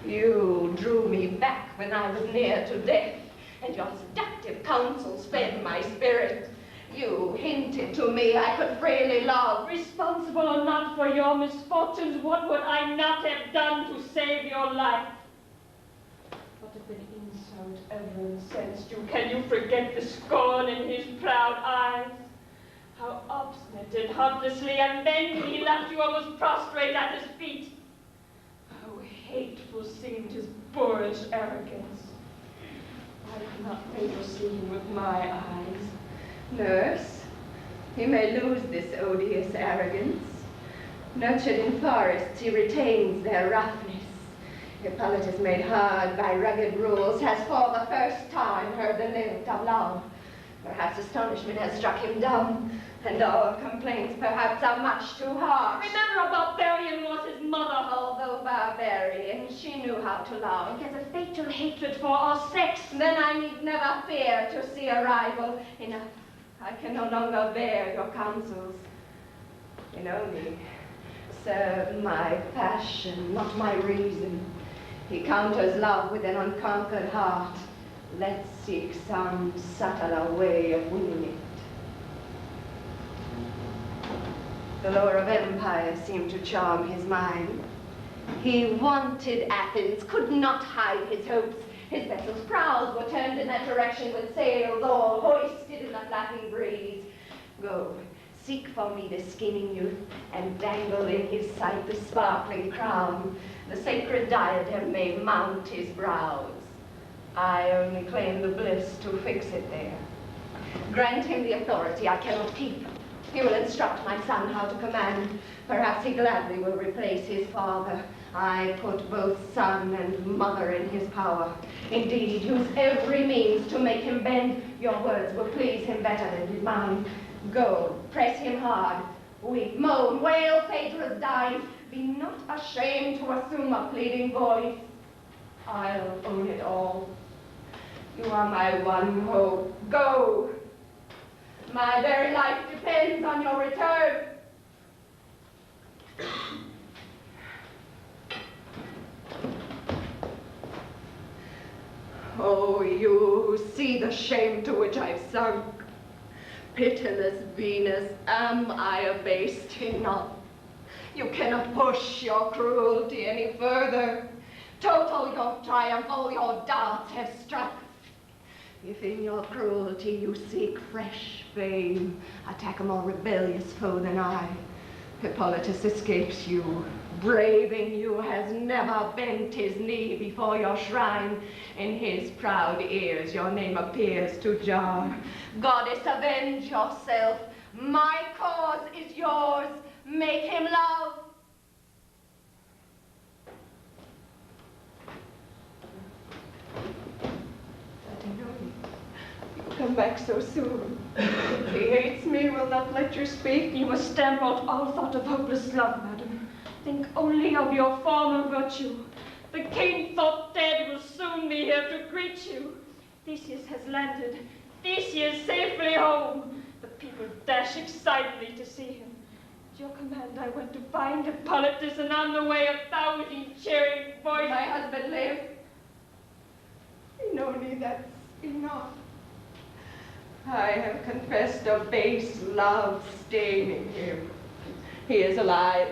[SPEAKER 4] You drew me back when I was near to death, and your seductive counsels fed my spirit. You hinted to me I could freely love.
[SPEAKER 3] Responsible or not for your misfortunes, what would I not have done to save your life? What if an insult ever incensed you? Can you forget the scorn in his proud eyes? How obstinate and heartlessly and then he left you almost prostrate at his feet. How hateful seemed his boorish arrogance. I cannot Phaedra see him with my eyes.
[SPEAKER 4] Nurse, he may lose this odious arrogance. Nurtured in forests, he retains their roughness. Hippolytus, made hard by rugged rules, has for the first time heard the lilt of love. Perhaps astonishment has struck him dumb, and our complaints perhaps are much too harsh.
[SPEAKER 3] Remember, a barbarian was his mother.
[SPEAKER 4] Although barbarian, she knew how to love.
[SPEAKER 3] He has a fatal hatred for our sex.
[SPEAKER 4] Then I need never fear to see a rival. Enough. I can no longer bear your counsels. In only serve my passion, not my reason. He counters love with an unconquered heart. Let's seek some subtler way of winning it. The lore of empire seemed to charm his mind. He wanted Athens, could not hide his hopes. His vessel's prows were turned in that direction with sails all hoisted in the flapping breeze. Go, seek for me the scheming youth, and dangle in his sight the sparkling crown. The sacred diadem may mount his brows. I only claim the bliss to fix it there. Grant him the authority I cannot keep. He will instruct my son how to command. Perhaps he gladly will replace his father. I put both son and mother in his power. Indeed, use every means to make him bend. Your words will please him better than did mine. Go, press him hard. Weep, moan, wail, Phaedra's dying. Be not ashamed to assume a pleading voice. I'll own it all. You are my one hope. Go! My very life depends on your return. Oh, you see the shame to which I've sunk. Pitiless Venus, am I abased enough? You cannot push your cruelty any further. Total your triumph, all your darts have struck. If in your cruelty you seek fresh fame, attack a more rebellious foe than I. Hippolytus escapes you. Braving you has never bent his knee before your shrine. In his proud ears your name appears to jar. Goddess, avenge yourself. My cause is yours. Make him love. Come back so soon. He hates me, will not let you speak.
[SPEAKER 3] You must stamp out all thought of hopeless love, madam. Think only of your former virtue. The king thought dead will soon be here to greet you. Theseus has landed. Theseus safely home. The people dash excitedly to see him. At your command I went to find Hippolytus, and on the way 1,000 cheering voices.
[SPEAKER 4] My husband live. Only that's enough. I have confessed a base love staining him. He is alive.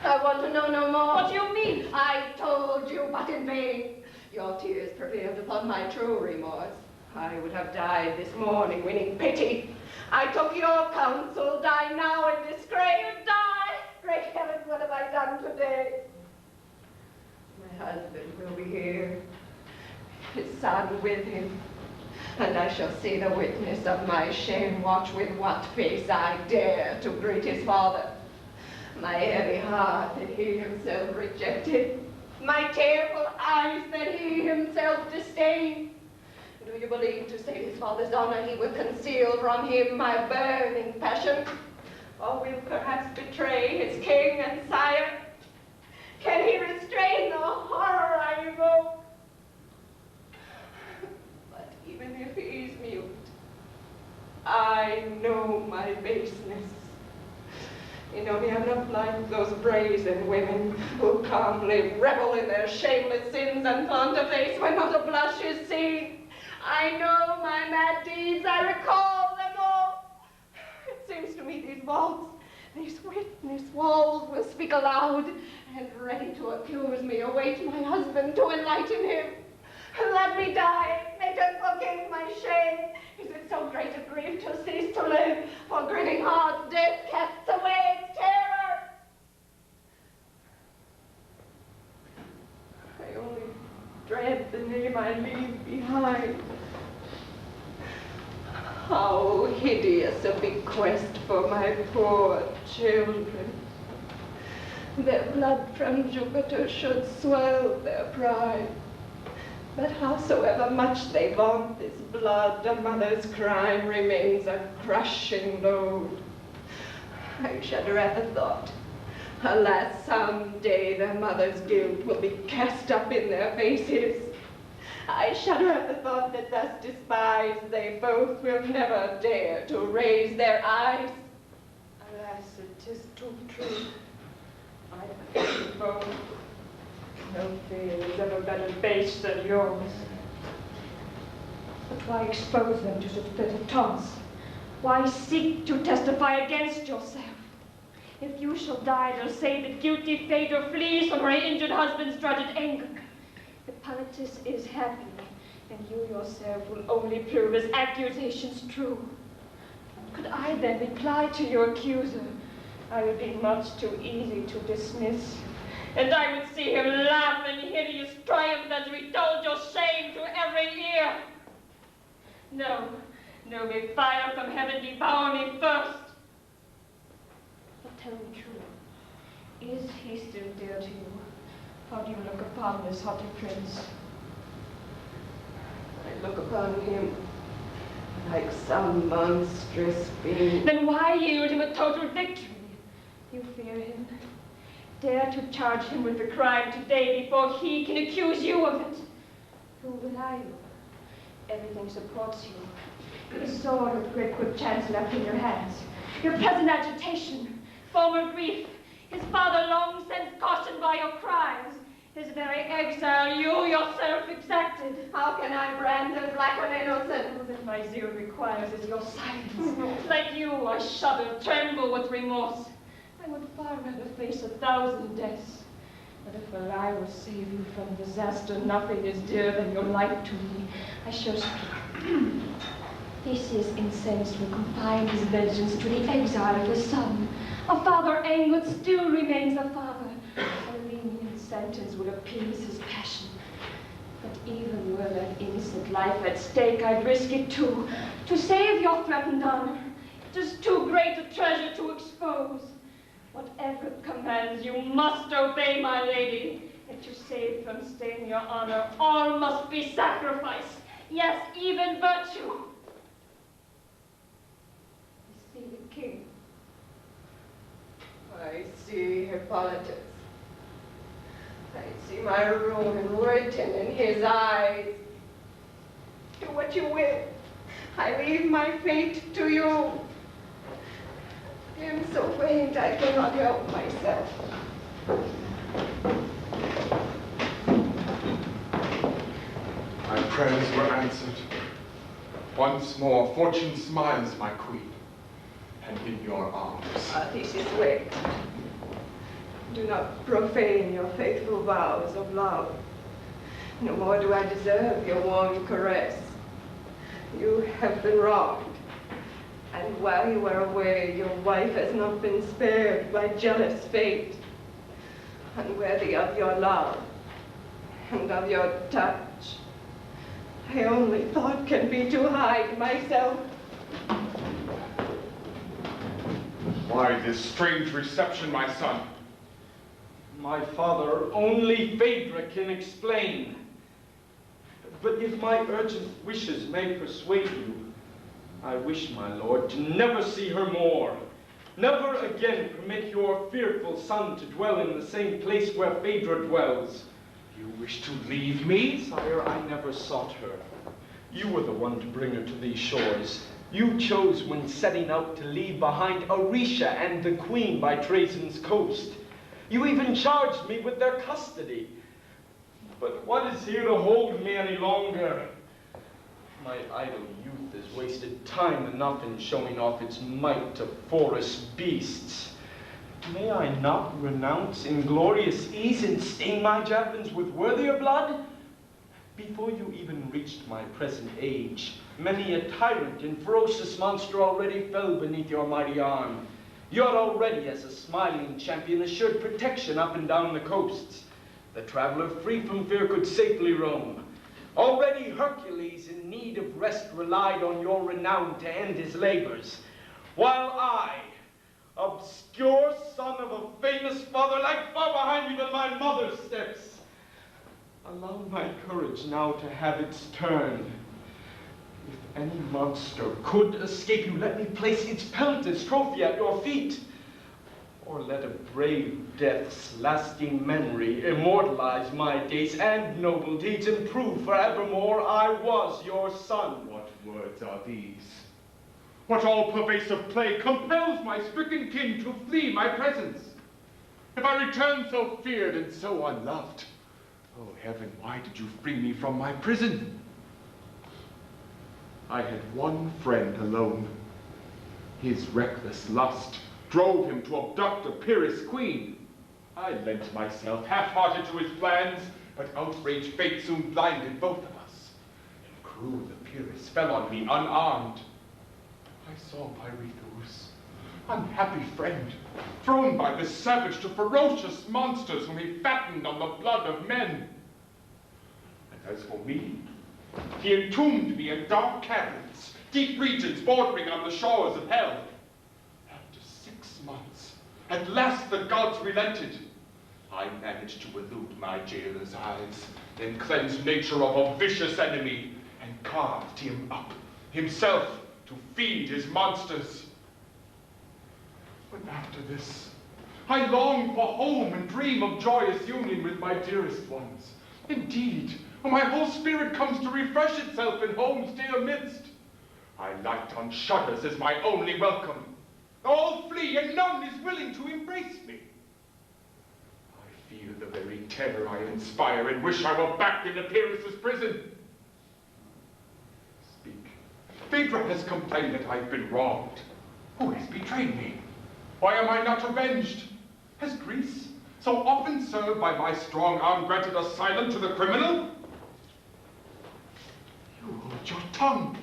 [SPEAKER 4] I want to know no more.
[SPEAKER 3] What do you mean?
[SPEAKER 4] I told you, but in vain. Your tears prevailed upon my true remorse. I would have died this morning, winning pity. I took your counsel, die now in disgrace.
[SPEAKER 3] You die!
[SPEAKER 4] Great heavens, what have I done today? My husband will be here, his son with him. And I shall see the witness of my shame, watch with what face I dare to greet his father. My heavy heart that he himself rejected, my tearful eyes that he himself disdained. Do you believe to save his father's honor he will conceal from him my burning passion? Or will perhaps betray his king and sire? Can he restrain the horror I evoke? Even if he's mute, I know my baseness. You know me, I'm not like those brazen women who calmly revel in their shameless sins and flaunt a face when not a blush is seen. I know my mad deeds, I recall them all. It seems to me these walls, these witness walls will speak aloud, and ready to accuse me await my husband to enlighten him. Let me die. Make them forgive my shame. Is it so great a grief to cease to live? For grinning hearts death casts away its terror. I only dread the name I leave behind. How hideous a bequest for my poor children. Their blood from Jupiter should swell their pride. But howsoever much they vaunt this blood, a mother's crime remains a crushing load. I shudder at the thought. Alas, some day their mother's guilt will be cast up in their faces. I shudder at the thought that thus despised they both will never dare to raise their eyes. Alas, it is too true. I have been both. No fear has ever been a base than yours.
[SPEAKER 3] But why expose them to such bitter taunts? Why seek to testify against yourself? If you shall die, they'll say that guilty Phaedra flees from her injured husband's dreaded anger. Hippolytus is happy, and you yourself will only prove his accusations true. What could I then reply to your accuser? I would be much too easy to dismiss. And I would see him laugh in hideous triumph as we told your shame to every ear. No, may fire from heaven devour me first. But tell me true, is he still dear to you? How do you look upon this haughty prince?
[SPEAKER 4] I look upon him like some monstrous being.
[SPEAKER 3] Then why yield him a total victory? You fear him. Dare to charge him with the crime today before he can accuse you of it. Who will I look? Everything supports you. The sword of great good chance left in your hands. Your present agitation, former grief, his father long since cautioned by your cries, his very exile you yourself exacted.
[SPEAKER 4] How can I brand and blacken innocence?
[SPEAKER 3] All that my zeal requires is your silence. Like you, I shudder, tremble with remorse. I would far rather face 1,000 deaths. But if I will save you from disaster, nothing is dearer than your life to me. I shall speak. Theseus incensed will confine his vengeance to the exile of his son. A father angered still remains a father. A lenient sentence will appease his passion. But even were that innocent life at stake, I'd risk it too, to save your threatened honor. It is too great a treasure to expose. Whatever commands, you must obey, my lady. And to save from stain your honor, all must be sacrificed. Yes, even virtue. I see the king.
[SPEAKER 4] I see Hippolytus. I see my ruin written in his eyes. Do what you will. I leave my fate to you. I am so faint I cannot help myself.
[SPEAKER 7] My prayers were answered. Once more, fortune smiles, my queen, and in your arms.
[SPEAKER 4] Theseus, wait. Do not profane your faithful vows of love. No more do I deserve your warm caress. You have been wronged. And while you are away, your wife has not been spared by jealous fate. Unworthy of your love and of your touch, I only thought can be to hide myself.
[SPEAKER 7] Why this strange reception, my son?
[SPEAKER 1] My father, only Phaedra can explain. But if my urgent wishes may persuade you, I wish, my lord, to never see her more. Never again permit your fearful son to dwell in the same place where Phaedra dwells.
[SPEAKER 7] You wish to leave me?
[SPEAKER 1] Sire, I never sought her. You were the one to bring her to these shores. You chose when setting out to leave behind Aricia and the queen by Trajan's coast. You even charged me with their custody. But what is here to hold me any longer? My idle youth has wasted time enough in showing off its might to forest beasts. May I not renounce inglorious ease and stain my javelins with worthier blood? Before you even reached my present age, many a tyrant and ferocious monster already fell beneath your mighty arm. You're already, as a smiling champion, assured protection up and down the coasts. The traveler free from fear could safely roam. Already Hercules, in need of rest, relied on your renown to end his labors, while I, obscure son of a famous father, lag far behind even my mother's steps. Allow my courage now to have its turn. If any monster could escape you, let me place its pelt as trophy at your feet. Or let a brave death's lasting memory immortalize my days and noble deeds, and prove forevermore I was your son.
[SPEAKER 7] What words are these? What all-pervasive plague compels my stricken kin to flee my presence? If I return so feared and so unloved, oh heaven, why did you free me from my prison? I had one friend alone. His reckless lust drove him to abduct a peeress queen. I lent myself half-hearted to his plans, but outraged fate soon blinded both of us. And cruel the peeress fell on me unarmed. I saw my Rethus, unhappy friend, thrown by this savage to ferocious monsters whom he fattened on the blood of men. And as for me, he entombed me in dark caverns, deep regions bordering on the shores of hell. After 6 months, at last the gods relented. I managed to elude my jailer's eyes, then cleansed nature of a vicious enemy, and carved him up, himself, to feed his monsters. But after this, I long for home and dream of joyous union with my dearest ones. Indeed, for my whole spirit comes to refresh itself in home's dear midst. I light on shutters as my only welcome. All flee, and none is willing to embrace me. I feel the very terror I inspire, and wish I were back in Epirus' prison. Speak. Phaedra has complained that I've been wronged. Who has betrayed me? Why am I not avenged? Has Greece, so often served by my strong arm, granted asylum to the criminal? You hold your tongue.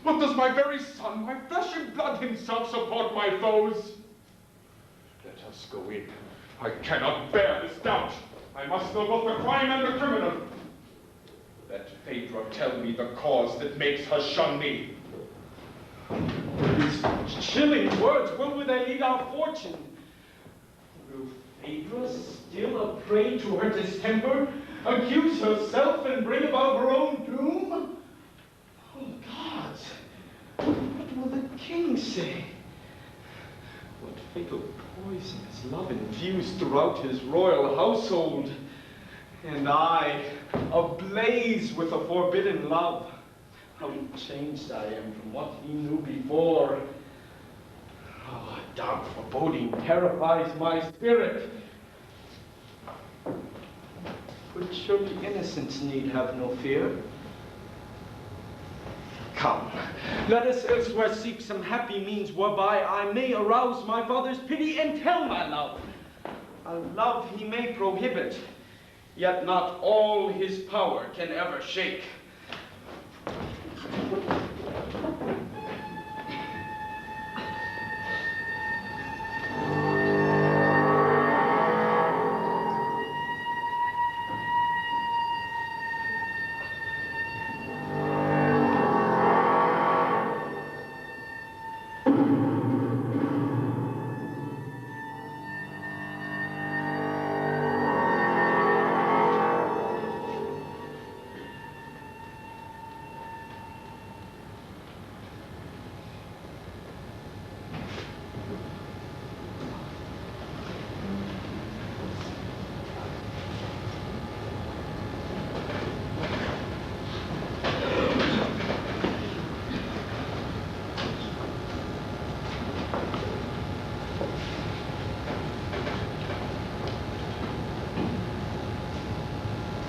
[SPEAKER 7] What does my very son, my flesh and blood himself, support my foes? Let us go in. I cannot bear this doubt. I must know both the crime and the criminal. Let Phaedra tell me the cause that makes her shun me.
[SPEAKER 1] These chilling words, where will they lead our fortune? Will Phaedra, still a prey to her distemper, accuse herself and bring about her own doom? Oh, gods, what will the king say? What fatal poison is love infused throughout his royal household? And I, ablaze with a forbidden love. How changed I am from what he knew before. Oh, a dark foreboding terrifies my spirit. But surely innocence need have no fear. Come, let us elsewhere seek some happy means whereby I may arouse my father's pity and tell my love. A love he may prohibit, yet not all his power can ever shake.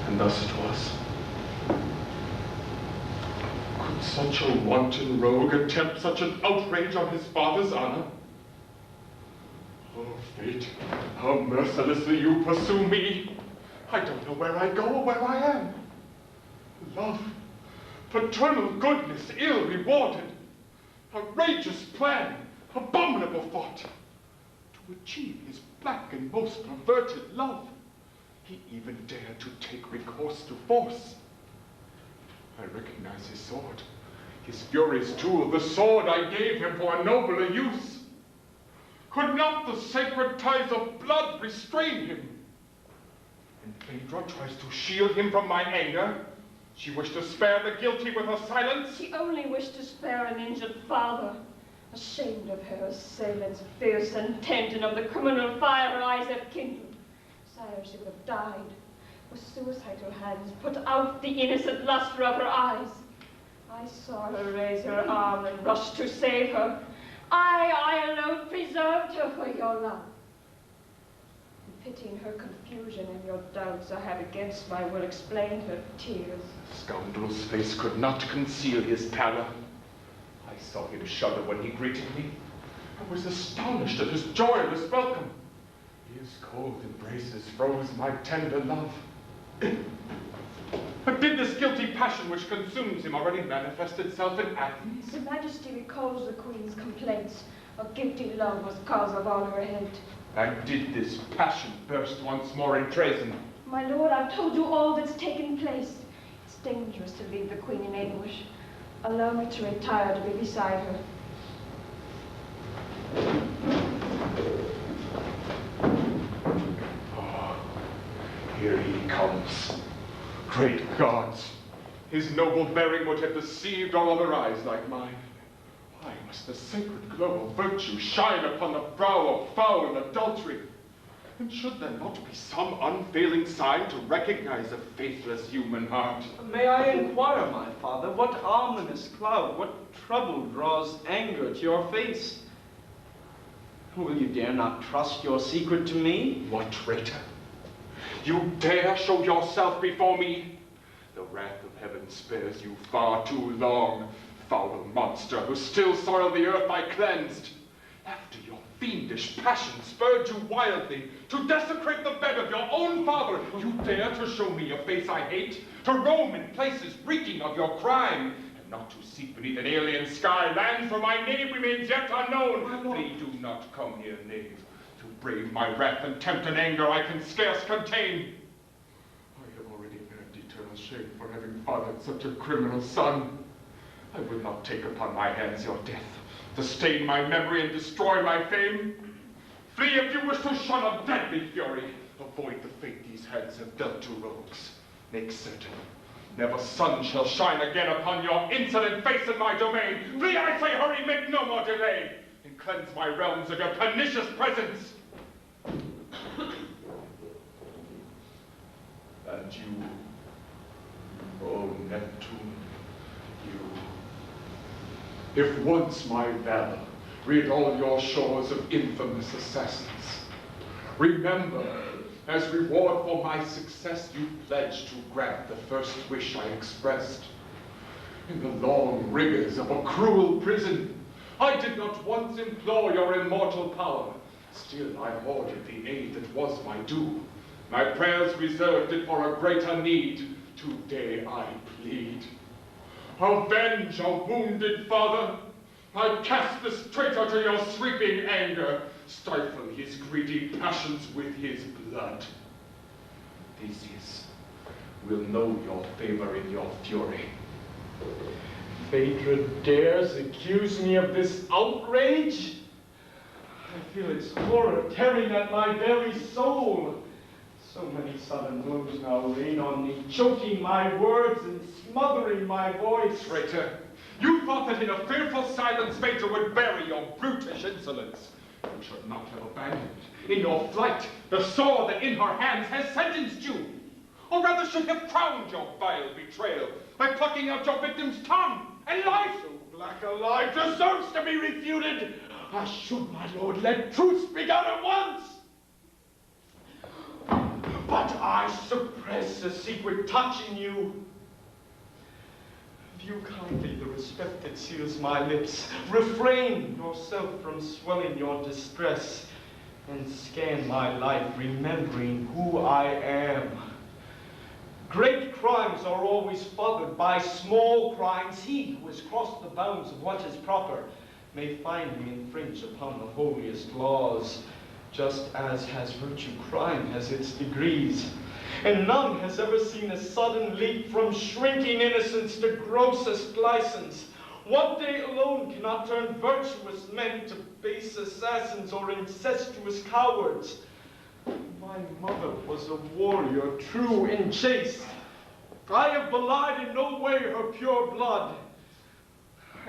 [SPEAKER 7] And thus it was. Could such a wanton rogue attempt such an outrage on his father's honor? Oh, fate, how mercilessly you pursue me. I don't know where I go or where I am. Love, paternal goodness, ill rewarded. Outrageous plan, abominable thought. To achieve his black and most perverted love, he even dared to take recourse to force. I recognize his sword, his furious tool, the sword I gave him for a nobler use. Could not the sacred ties of blood restrain him? And Phaedra tries to shield him from my anger. She wished to spare the guilty with her silence.
[SPEAKER 3] She only wished to spare an injured father. Ashamed of her assailant's fierce intent and of the criminal fire her eyes have kindled. Sire, she would have died. With suicidal hands put out the innocent luster of her eyes. I saw her raise her arm and rush to save her. I alone preserved her for your love. Pitying her confusion and your doubts, I have against my will explained her tears.
[SPEAKER 7] The scoundrel's face could not conceal his pallor. I saw him shudder when he greeted me. I was astonished at his joyless welcome. His cold embraces froze my tender love. But did this guilty passion which consumes him already manifest itself in Athens?
[SPEAKER 3] His Majesty recalls the Queen's complaints. A guilty love was cause of all her hate.
[SPEAKER 7] And did this passion burst once more in treason?
[SPEAKER 3] My lord, I've told you all that's taken place. It's dangerous to leave the Queen in anguish. Allow me to retire to be beside her.
[SPEAKER 7] Oh, here he comes. Great gods! His noble bearing would have deceived all other eyes like mine. Why must the sacred glow of virtue shine upon the brow of foul adultery? And should there not be some unfailing sign to recognize a faithless human heart?
[SPEAKER 1] May I inquire, my father, what ominous cloud, what trouble draws anger to your face? Will you dare not trust your secret to me?
[SPEAKER 7] What traitor? You dare show yourself before me? The wrath of heaven spares you far too long, foul monster who still soil the earth I cleansed. After your fiendish passion spurred you wildly to desecrate the bed of your own father, you dare to show me a face I hate, to roam in places reeking of your crime, and not to seek beneath an alien sky lands where my name remains yet unknown. They do not come here, knave, to brave my wrath and tempt an anger I can scarce contain. I have already earned eternal shame for having fathered such a criminal son. I will not take upon my hands your death, to stain my memory and destroy my fame. Flee if you wish to shun a deadly fury. Avoid the fate these hands have dealt to rogues. Make certain, never sun shall shine again upon your insolent face in my domain. Flee, I say, hurry, make no more delay, and cleanse my realms of your pernicious presence. And you, O Neptune, you, if once my valor rid all your shores of infamous assassins, remember, as reward for my success, you pledged to grant the first wish I expressed. In the long rigors of a cruel prison, I did not once implore your immortal power. Still I hoarded the aid that was my due. My prayers reserved it for a greater need. Today I plead. Avenge a wounded father. I cast this traitor to your sweeping anger. Stifle his greedy passions with his blood. Theseus will know your favor in your fury.
[SPEAKER 1] Phaedra dares accuse me of this outrage? I feel its horror tearing at my very soul. So many sudden blows now rain on me, choking my words and smothering my voice.
[SPEAKER 7] Traitor, you thought that in a fearful silence Phaedra would bury your brutish insolence. You should not have abandoned. In your flight, the sword that in her hands has sentenced you. Or rather should have crowned your vile betrayal by plucking out your victim's tongue and life.
[SPEAKER 1] So black a lie deserves to be refuted. I should, my lord, let truth speak out at once. But I suppress a secret touch in you. View kindly the respect that seals my lips. Refrain yourself from swelling your distress, and scan my life, remembering who I am. Great crimes are always followed by small crimes. He who has crossed the bounds of what is proper may finally infringe upon the holiest laws, just as has virtue crime has its degrees. And none has ever seen a sudden leap from shrinking innocence to grossest license. One day alone cannot turn virtuous men to base assassins or incestuous cowards. My mother was a warrior, true and chaste. I have belied in no way her pure blood.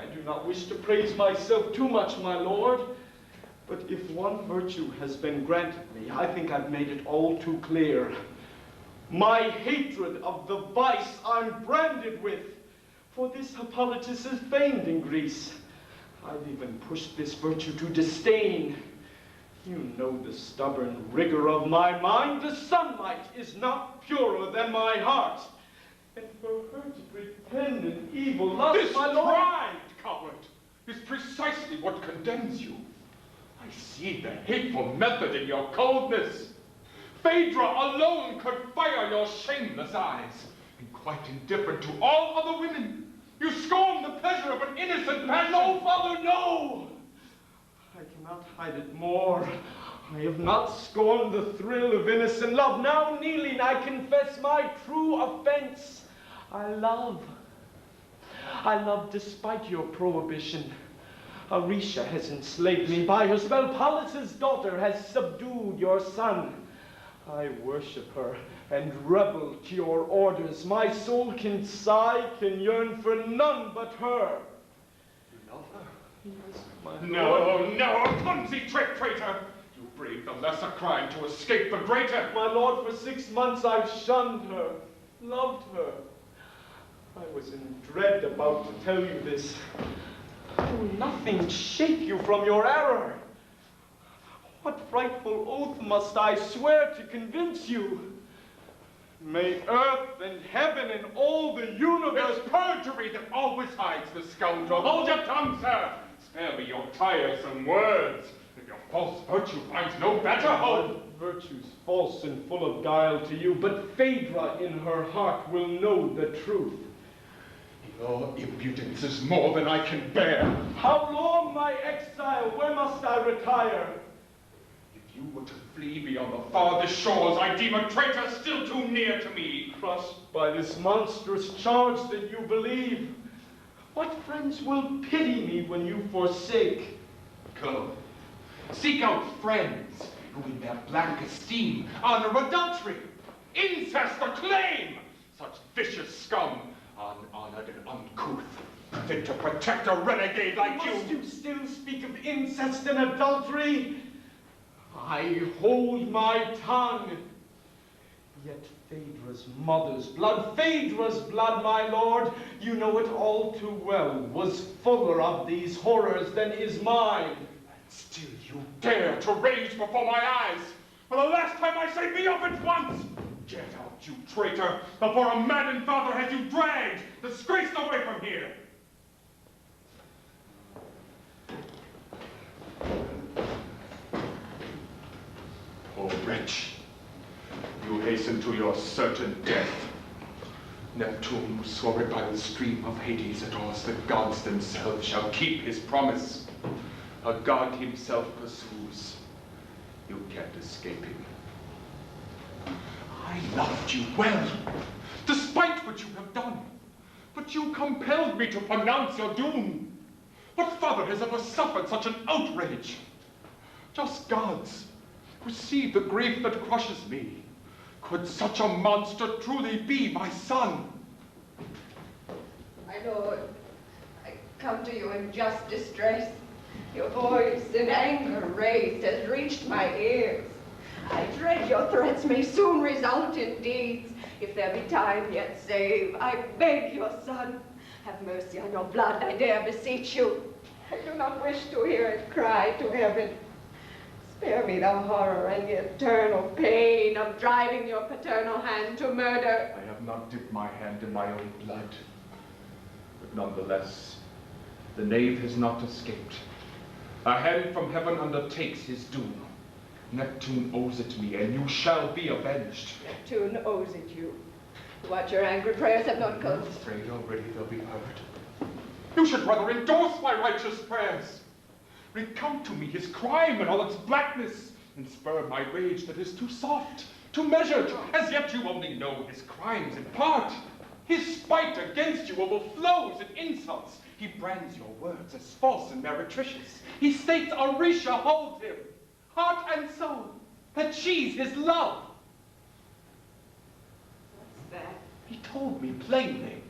[SPEAKER 1] I do not wish to praise myself too much, my lord, but if one virtue has been granted me, I think I've made it all too clear. My hatred of the vice I'm branded with, for this Hippolytus is famed in Greece. I've even pushed this virtue to disdain. You know the stubborn rigor of my mind. The sunlight is not purer than my heart. And for her to pretend an evil lust,
[SPEAKER 7] this
[SPEAKER 1] my lord...
[SPEAKER 7] pride, coward, is precisely what condemns you. I see the hateful method in your coldness. Phaedra alone could fire your shameless eyes, and quite indifferent to all other women. You scorn the pleasure of an innocent passion.
[SPEAKER 1] No, father, no! I cannot hide it more. I have not scorned the thrill of innocent love. Now kneeling, I confess my true offense. I love despite your prohibition. Arisha has enslaved me by her spell. Pallas' daughter has subdued your son. I worship her and rebel to your orders. My soul can sigh, can yearn for none but her. You love her? Yes, my lord.
[SPEAKER 7] No, clumsy traitor! You breathe the lesser crime to escape the greater.
[SPEAKER 1] My lord, for 6 months I've shunned her, loved her. I was in dread about to tell you this. Oh, nothing shake you from your error. What frightful oath must I swear to convince you? May earth and heaven and all the universe...
[SPEAKER 7] It's perjury that always hides the scoundrel. Hold your tongue, sir. Spare me your tiresome words. If your false virtue finds no better home.
[SPEAKER 1] Virtue's false and full of guile to you, but Phaedra in her heart will know the truth.
[SPEAKER 7] Your impudence is more than I can bear.
[SPEAKER 1] How long my exile? Where must I retire?
[SPEAKER 7] If you were to flee beyond the farthest shores, I deem a traitor still too near to me.
[SPEAKER 1] Crushed by this monstrous charge that you believe, what friends will pity me when you forsake?
[SPEAKER 7] Go. Seek out friends who in their black esteem honor adultery, incest, or claim. Such vicious scum, unhonored and uncouth, fit to protect a renegade like you.
[SPEAKER 1] Must you still speak of incest and adultery? I hold my tongue. Yet Phaedra's mother's blood, my lord, you know it all too well, was fuller of these horrors than is mine.
[SPEAKER 7] Still you dare to rage before my eyes. For the last time I say, be up at once. Get out, you traitor, before a maddened father has you dragged, disgraced away from here. Poor wretch, you hasten to your certain death. Neptune, who swore it by the stream of Hades, adores the gods themselves, shall keep his promise. A god himself pursues. You can't escape him. I loved you well, despite what you have done. But you compelled me to pronounce your doom. What father has ever suffered such an outrage? Just gods receive the grief that crushes me. Could such a monster truly be my son?
[SPEAKER 4] My lord, I come to you in just distress. Your voice in anger raised has reached my ears. I dread your threats may soon result in deeds. If there be time yet, save, I beg your son. Have mercy on your blood, I dare beseech you. I do not wish to hear it cry to heaven. Spare me the horror and the eternal pain of driving your paternal hand to murder.
[SPEAKER 7] I have not dipped my hand in my own blood. But nonetheless, the knave has not escaped. A hand from heaven undertakes his doom. Neptune owes it me, and you shall be avenged.
[SPEAKER 4] Neptune owes it you. What your angry prayers have not come.
[SPEAKER 7] I'm afraid already they'll be heard. You should rather endorse my righteous prayers. Recount to me his crime and all its blackness, and spur my rage that is too soft, too measured. As yet you only know his crimes in part. His spite against you overflows in insults. He brands your words as false and meretricious. He states Arisha holds him, heart and soul, that she's his love.
[SPEAKER 4] What's that?
[SPEAKER 7] He told me plainly.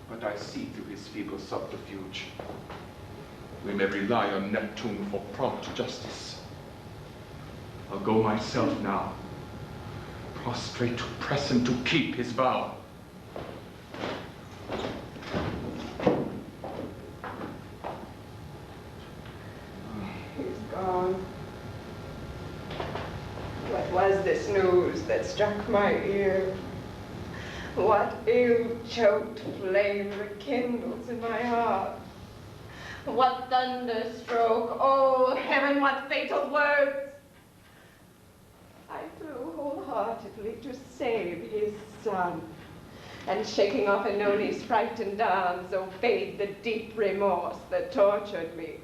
[SPEAKER 7] But I see through his feeble subterfuge. We may rely on Neptune for prompt justice. I'll go myself now, prostrate to press him to keep his vow.
[SPEAKER 4] He's gone. What was this news that struck my ear? What ill-choked flame rekindles in my heart? What thunderstroke, oh heaven, what fatal words! I flew wholeheartedly to save his son, and shaking off Enoni's frightened arms, obeyed the deep remorse that tortured me.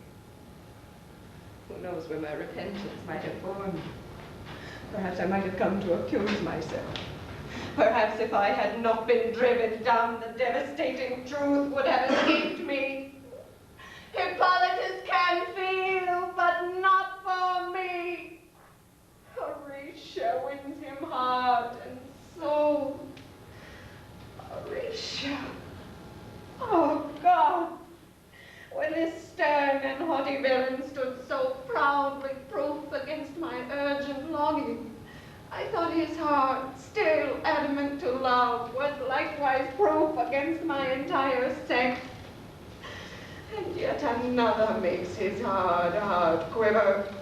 [SPEAKER 4] Who knows where my repentance might have borne me? Perhaps I might have come to accuse myself. Perhaps if I had not been driven down, the devastating truth would have escaped me. Hippolytus can feel, but not for me. Horatia wins him heart and soul. Horatia. Oh, God. When this stern and haughty villain stood so proudly proof against my urgent longing. I thought his heart, still adamant to love, was likewise proof against my entire sex. And yet another makes his hard heart quiver.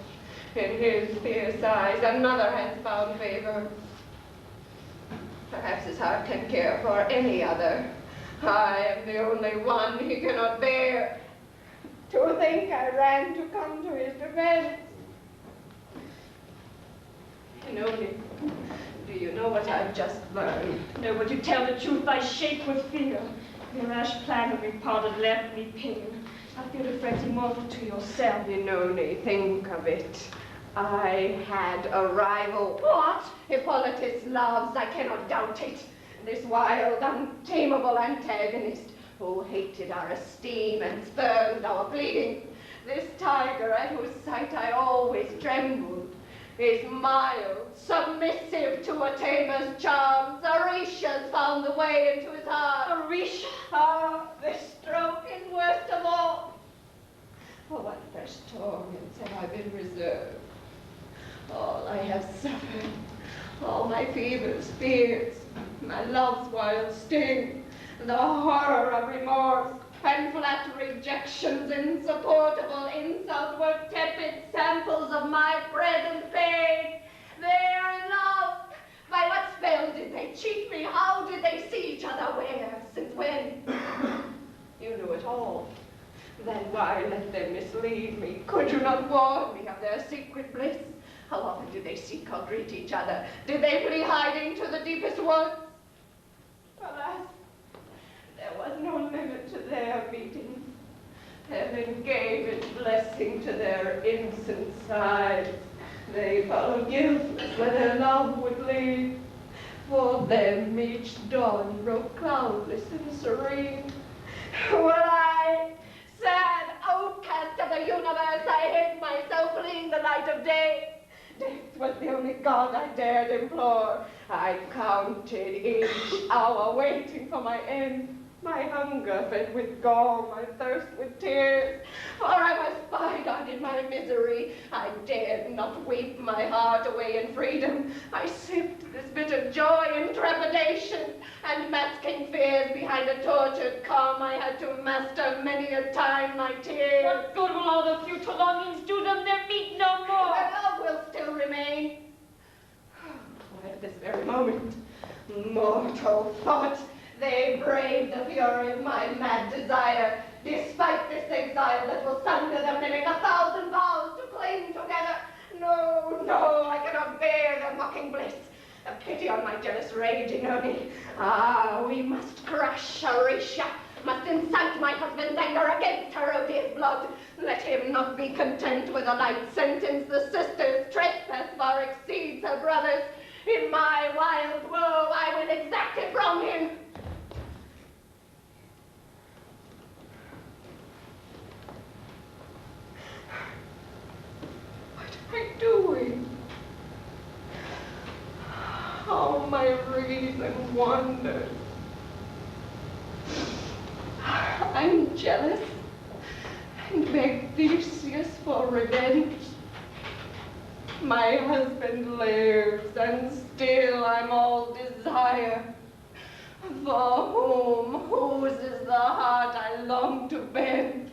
[SPEAKER 4] In his fierce eyes another has found favor. Perhaps his heart can care for any other. I am the only one he cannot bear. To think I ran to come to his defense. Noni, do you know what I've just learned?
[SPEAKER 3] No, but you tell the truth, I shake with fear. Your rash plan of me parted left me pain. I fear the friends immortal to yourself.
[SPEAKER 4] Noni, think of it. I had a rival. What? Hippolytus loves, I cannot doubt it. This wild, untamable antagonist who hated our esteem and spurned our pleading. This tiger at whose sight I always trembled. Is mild, submissive to a tamer's charms. Arisha's found the way into his heart.
[SPEAKER 3] Arisha?
[SPEAKER 4] Ah, this stroke is worst of all. For what fresh torments have I been reserved? All I have suffered, all my fevers, fears, my love's wild sting, the horror of remorse, and flat rejections, insupportable insults were tepid samples of my present pain. They are in love. By what spell did they cheat me? How did they see each other? Where? Since when? You knew it all. Then why let them mislead me? Could you not warn me of their secret bliss? How often did they seek or greet each other? Did they flee hiding to the deepest woods? Alas, there was no limit to their meetings. Heaven gave its blessing to their innocent sides. They followed guiltless where their love would lead. For them each dawn broke cloudless and serene. While I, sad outcast of the universe, I hid myself fleeing the light of day. Death was the only God I dared implore. I counted each hour waiting for my end. My hunger fed with gall, my thirst with tears. For I was spied on in my misery. I dared not weep my heart away in freedom. I sipped this bitter joy in trepidation, and masking fears behind a tortured calm, I had to master many a time my tears.
[SPEAKER 3] What good will all the future longings do them? Their meet no more.
[SPEAKER 4] My love will still remain. For at this very moment, mortal thought, they brave the fury of my mad desire, despite this exile that will sunder them living 1,000 vows to cling together. No, no, I cannot bear their mocking bliss. A pity on my jealous rage, Inoni. Ah, we must crush Arisha, must incite my husband's anger against her odious blood. Let him not be content with a light sentence. The sister's trespass far exceeds her brother's. In my wild woe, I will exact it from him. What am I doing? How my reason wanders. I'm jealous and beg Theseus for revenge. My husband lives, and still I'm all desire. For whose is the heart I long to bend?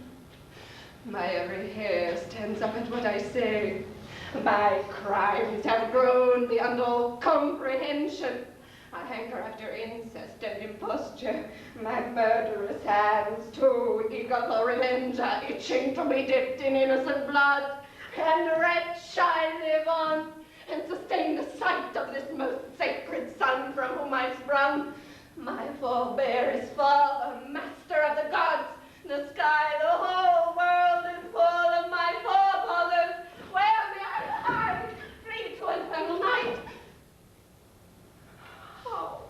[SPEAKER 4] My every hair stands up at what I say. My crimes have grown beyond all comprehension. I hanker after incest and imposture. My murderous hands, too eager for revenge, are itching to be dipped in innocent blood. And wretch I live on, and sustain the sight of this most sacred son from whom I sprung. My forebear is father, master of the gods. The sky, the whole world is full of my forefathers. Where may I hide? Flee to infernal night. How?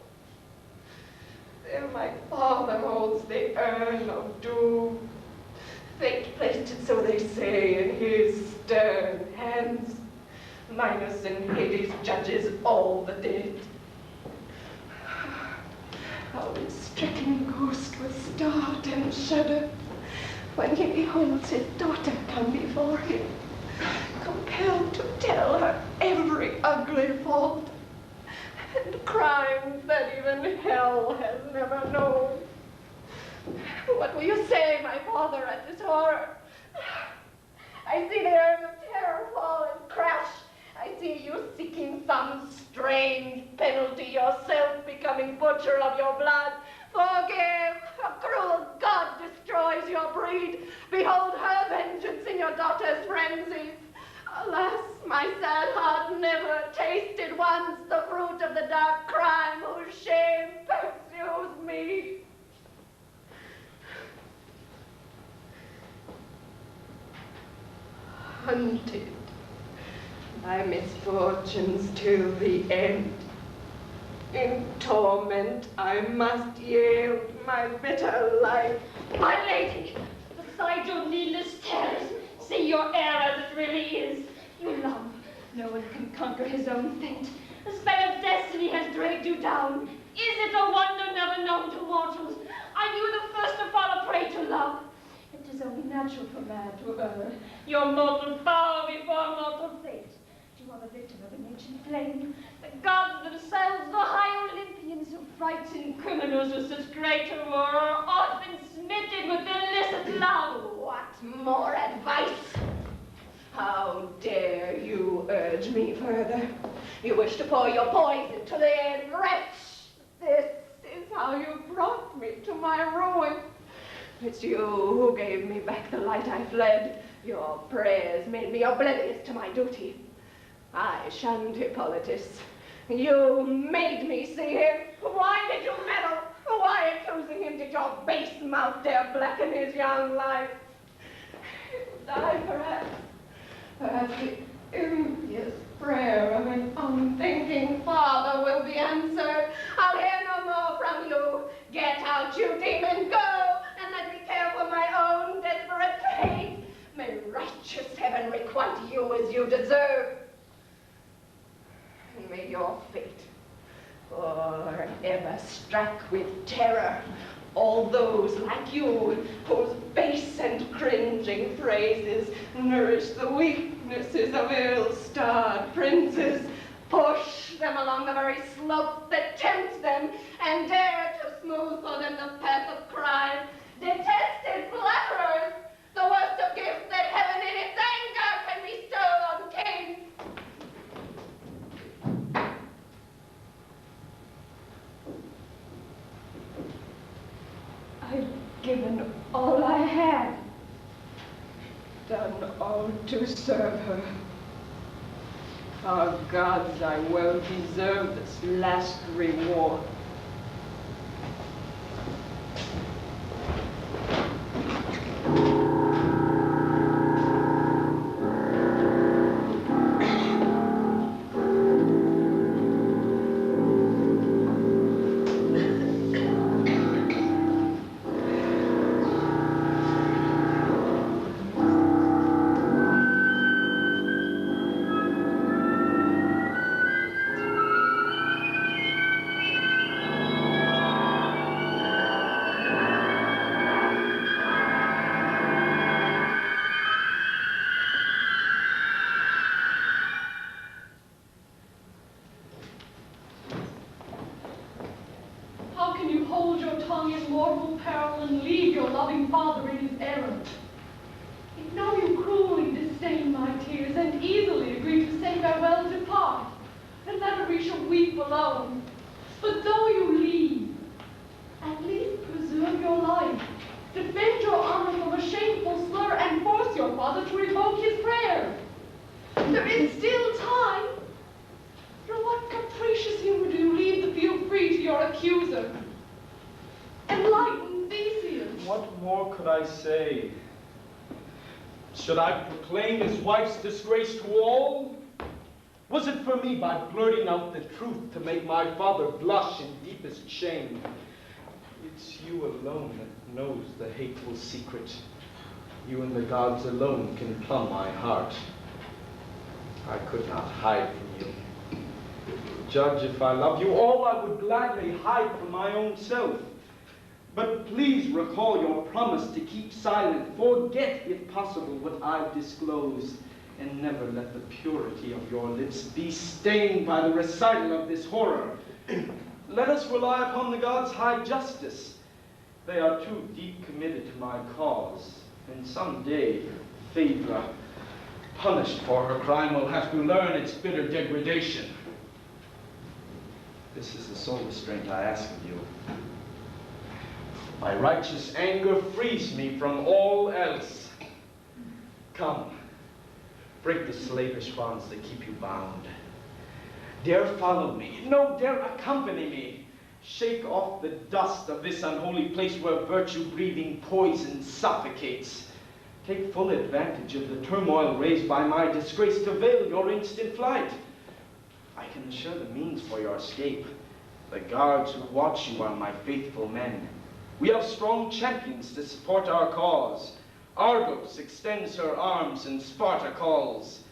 [SPEAKER 4] There my father holds the urn of doom. Fate placed it, so they say, in his stern hands. Minos and Hades judges all the dead. How its stricken ghost would start and shudder. when he beholds his daughter come before him, compelled to tell her every ugly fault and crimes that even hell has never known. What will you say, my father, at this horror? I see the earth of terror fall and crash. I see you seeking some strange penalty, yourself becoming butcher of your blood. Forgive! A cruel God destroys your breed. Behold her vengeance in your daughter's frenzies. Alas, my sad heart never tasted once the fruit of the dark crime whose shame pursues me. Hunted by misfortunes to the end. In torment I must yield my bitter life.
[SPEAKER 3] My lady, beside your needless terrors, see your error as it really is. You love. No one can conquer his own fate. The spell of destiny has dragged you down. Is it a wonder never known to mortals? Are you the first to fall a prey to love? It is only natural for man to err. Your mortal power before mortal fate. You are the victim of an ancient flame. The gods themselves, the high Olympians who frighten criminals with such great horror, are often smitten with illicit love.
[SPEAKER 4] What more advice? How dare you urge me further? You wish to pour your poison to the end, wretch. This is how you brought me to my ruin. It's you who gave me back the light I fled. Your prayers made me oblivious to my duty. I shunned Hippolytus. You made me see him. Why did you meddle? Why, accusing him, did your base mouth dare blacken his young life? Die, perhaps. Perhaps the impious prayer of an unthinking father will be answered. I'll hear no more from you. Get out, you demon, go, and let me care for my own desperate fate. May righteous heaven requite you as you deserve. And may your fate forever strike with terror all those like you, whose base and cringing phrases nourish the weaknesses of ill-starred princes, push them along the very slope that tempts them, and dare to smooth for them the path of crime. Detested flatterers, the worst of gifts that heaven in its anger can bestow on kings. I've given all I had, done all to serve her.
[SPEAKER 1] Ah, gods, I well deserve this last reward. Should I proclaim his wife's disgrace to all? Was it for me by blurting out the truth to make my father blush in deepest shame? It's you alone that knows the hateful secret. You and the gods alone can plumb my heart. I could not hide from you. Judge if I love you, all I would gladly hide from my own self. But please recall your promise to keep silent. Forget, if possible, what I've disclosed, and never let the purity of your lips be stained by the recital of this horror. Let us rely upon the gods' high justice. They are too deep committed to my cause, and someday Phaedra, punished for her crime, will have to learn its bitter degradation. This is the sole restraint I ask of you. My righteous anger frees me from all else. Come, break the slavish bonds that keep you bound. Dare follow me. No, dare accompany me. Shake off the dust of this unholy place where virtue-breathing poison suffocates. Take full advantage of the turmoil raised by my disgrace to veil your instant flight. I can assure the means for your escape. The guards who watch you are my faithful men. We have strong champions to support our cause. Argos extends her arms and Sparta calls.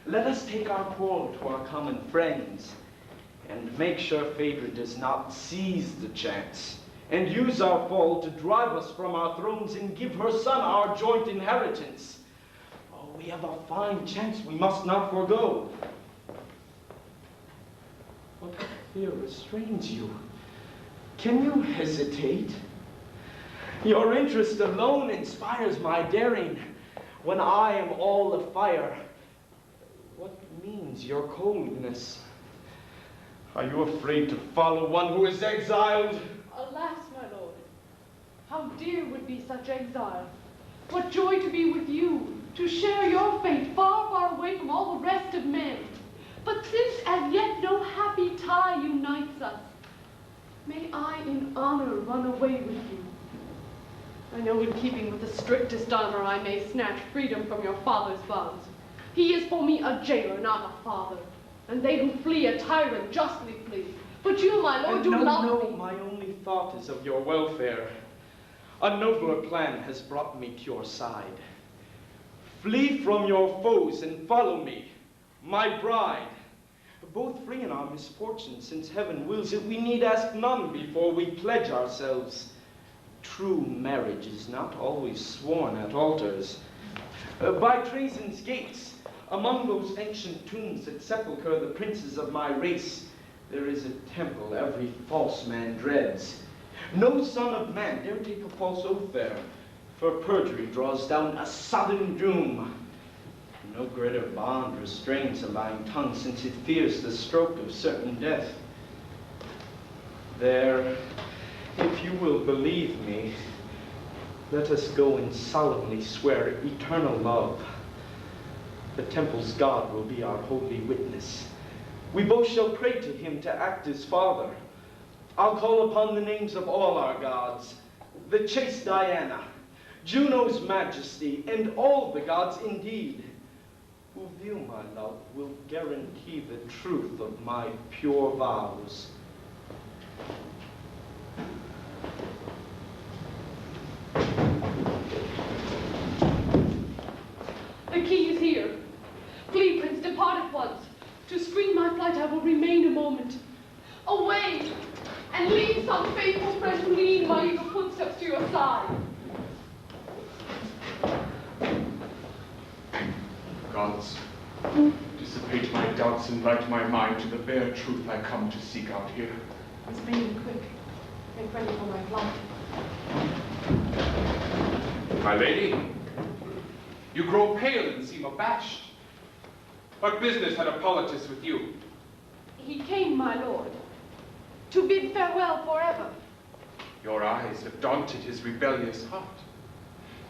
[SPEAKER 1] Let us take our quarrel to our common friends and make sure Phaedra does not seize the chance and use our fall to drive us from our thrones and give her son our joint inheritance. Oh, we have a fine chance we must not forego. What fear restrains you? Can you hesitate? Your interest alone inspires my daring when I am all afire. What means your coldness? Are you afraid to follow one who is exiled?
[SPEAKER 6] Alas, my lord, how dear would be such exile. What joy to be with you, to share your fate far, far away from all the rest of men. But since as yet no happy tie unites us, may I in honor run away with you. I know in keeping with the strictest honor I may snatch freedom from your father's bonds. He is for me a jailer, not a father. And they who flee a tyrant justly flee. But you, my lord, do love me.
[SPEAKER 1] No, my only thought is of your welfare. A nobler plan has brought me to your side. Flee from your foes and follow me, my bride. Both free in our misfortune, since heaven wills it, we need ask none before we pledge ourselves. True marriage is not always sworn at altars. By treason's gates, among those ancient tombs that sepulchre the princes of my race, there is a temple every false man dreads. No son of man dare take a false oath there, for perjury draws down a sudden doom. No greater bond restrains a lying tongue, since it fears the stroke of certain death. There, if you will believe me, let us go and solemnly swear eternal love. The temple's God will be our holy witness. We both shall pray to him to act as father. I'll call upon the names of all our gods, the chaste Diana, Juno's majesty, and all the gods indeed, who view my love will guarantee the truth of my pure vows.
[SPEAKER 6] The key is here. Flee, prince, depart at once. To screen my flight, I will remain a moment. Away, and leave some faithful friend to lead my evil footsteps to your side.
[SPEAKER 7] Gods, dissipate my doubts and light my mind to the bare truth I come to seek out here.
[SPEAKER 6] Miss Maiden, quick. Make ready for my flight.
[SPEAKER 7] My lady, you grow pale and seem abashed. What business had Hippolytus with you?
[SPEAKER 6] He came, my lord, to bid farewell forever.
[SPEAKER 7] Your eyes have daunted his rebellious heart.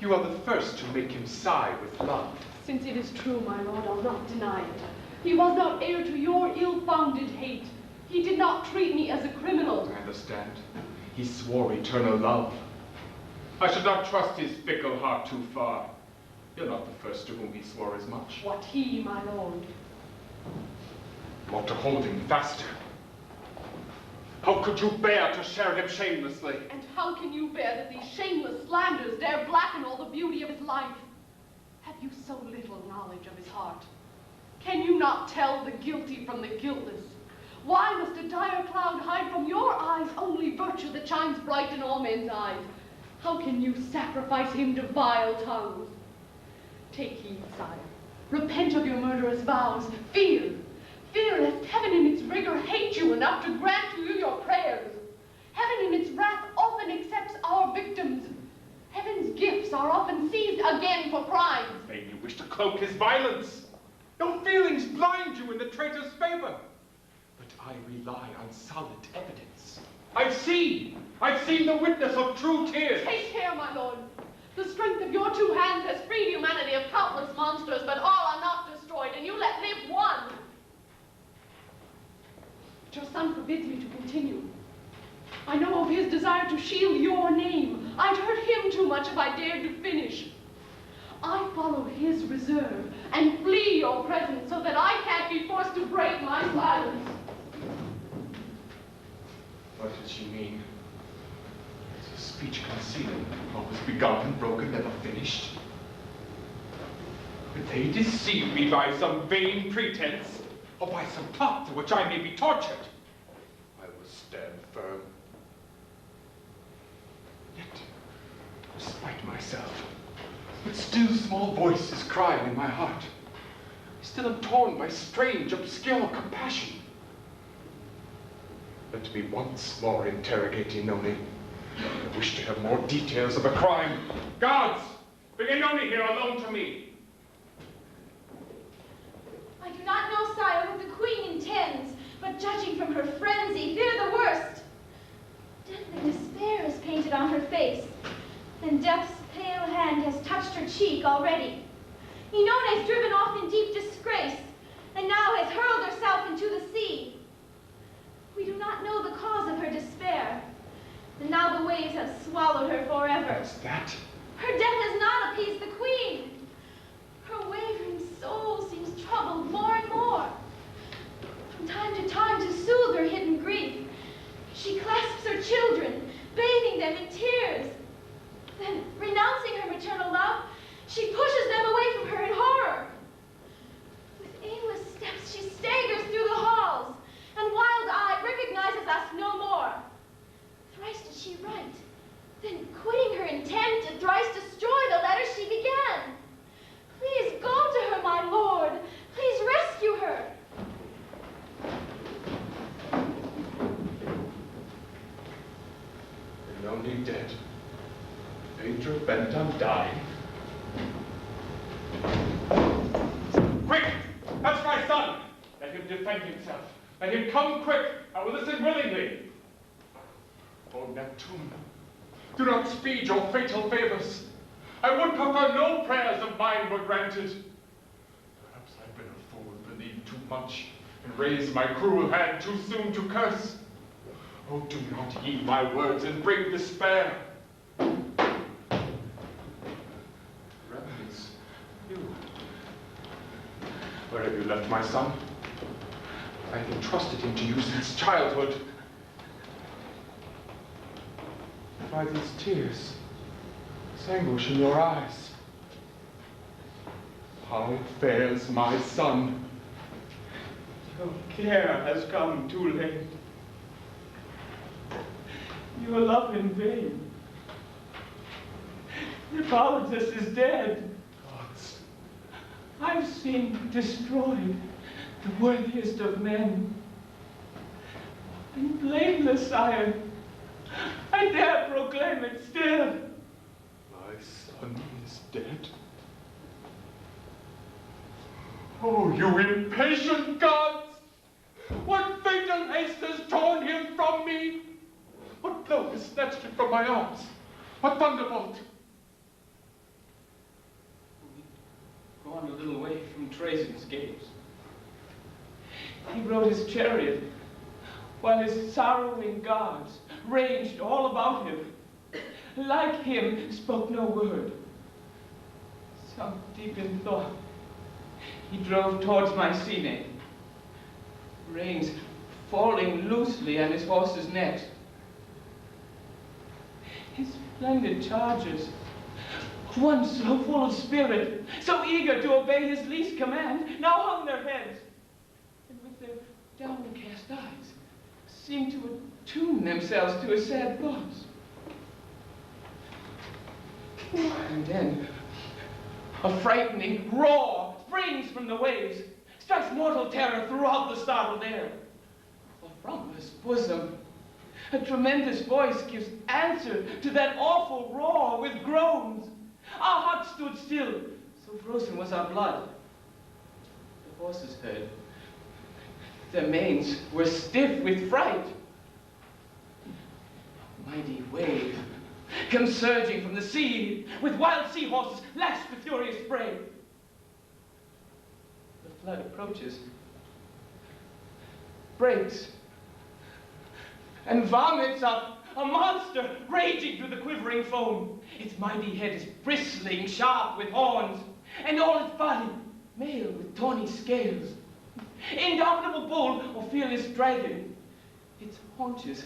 [SPEAKER 7] You are the first to make him sigh with love.
[SPEAKER 6] Since it is true, my lord, I'll not deny it. He was not heir to your ill-founded hate. He did not treat me as a criminal.
[SPEAKER 7] I understand. He swore eternal love. I should not trust his fickle heart too far. You're not the first to whom he swore as much.
[SPEAKER 6] What he, my lord?
[SPEAKER 7] You ought to hold him faster. How could you bear to share him shamelessly?
[SPEAKER 6] And how can you bear that these shameless slanders dare blacken all the beauty of his life? Have you so little knowledge of his heart? Can you not tell the guilty from the guiltless? Why must a dire cloud hide from your eyes only virtue that shines bright in all men's eyes? How can you sacrifice him to vile tongues? Take heed, sire. Repent of your murderous vows. Fear lest heaven in its rigor hate you enough to grant to you your prayers. Heaven in its wrath often accepts our victims. Heaven's gifts are often seized again for crimes.
[SPEAKER 7] Vain you wish to cloak his violence. Your feelings blind you in the traitor's favor. But I rely on solid evidence. I've seen the witness of true tears.
[SPEAKER 6] Take care, my lord. The strength of your two hands has freed humanity of countless monsters, but all are not destroyed, and you let live one. But your son forbids me to continue. I know of his desire to shield your name. I'd hurt him too much if I dared to finish. I follow his reserve and flee your presence so that I can't be forced to break my silence.
[SPEAKER 7] What does she mean? It's a speech concealed, always begun, broken, never finished. Would they deceive me by some vain pretense, or by some plot through which I may be tortured? I will stand firm. Yet, despite myself, but still small voices crying in my heart, I still am torn by strange, obscure compassion. Let me once more interrogate Inoni. I wish to have more details of the crime. Guards, bring Inoni here alone to me.
[SPEAKER 5] I do not know, sire, what the queen intends, but judging from her frenzy, fear the worst. Deadly despair is painted on her face, and death's pale hand has touched her cheek already. Inone is driven off in deep disgrace, and now has hurled herself into the sea. We do not know the cause of her despair, and now the waves have swallowed her forever.
[SPEAKER 7] What's that?
[SPEAKER 5] Her death has not appeased the queen. Her wavering soul seems troubled more and more. From time to time, to soothe her hidden grief, she clasps her children, bathing them in tears. Then, renouncing her maternal love, she pushes them away from her in horror. With aimless steps, she staggers through the halls, and wild-eyed recognizes us no more. Thrice did she write, then quitting her intent to thrice destroy the letter she began. Please go to her, my lord. Please rescue her.
[SPEAKER 7] Inoni dead. Phaedra bent on dying. Quick! That's my son! Let him defend himself. Let him come quick. I will listen willingly. O Neptune, do not speed your fatal favors. I would prefer no prayers of mine were granted. Perhaps I've been a fool, believed too much, and raised my cruel hand too soon to curse. Oh, do not heed my words and bring despair. Remedies, you. Where have you left my son? I have entrusted him to you since childhood. Why these tears, this anguish in your eyes? How fares my son?
[SPEAKER 1] Your care has come too late. Your love in vain. Hippolytus is dead.
[SPEAKER 7] Gods.
[SPEAKER 1] I've seen destroyed the worthiest of men. And blameless, sire, I dare proclaim it still.
[SPEAKER 7] My son is dead. Oh, you impatient gods! What fatal haste has torn him from me? What blow has snatched him from my arms? What thunderbolt?
[SPEAKER 1] We've gone a little way from Trajan's gates. He rode his chariot, while his sorrowing guards ranged all about him. Like him, spoke no word. Sunk deep in thought, he drove towards Mycenae, reins falling loosely on his horse's neck. His splendid chargers, once so full of spirit, so eager to obey his least command, now hung their heads, and with their
[SPEAKER 2] downcast eyes seem to attune themselves to his sad thoughts. And then a frightening roar springs from the waves, strikes mortal terror throughout the startled air. For from his bosom, a tremendous voice gives answer to that awful roar with groans. Our hearts stood still, so frozen was our blood. The horses heard. Their manes were stiff with fright. A mighty wave comes surging from the sea, with wild seahorses lashed with furious spray. The flood approaches, breaks, and vomits up a monster raging through the quivering foam. Its mighty head is bristling sharp with horns, and all its body mailed with tawny scales. Indomitable bull or fearless dragon, its haunches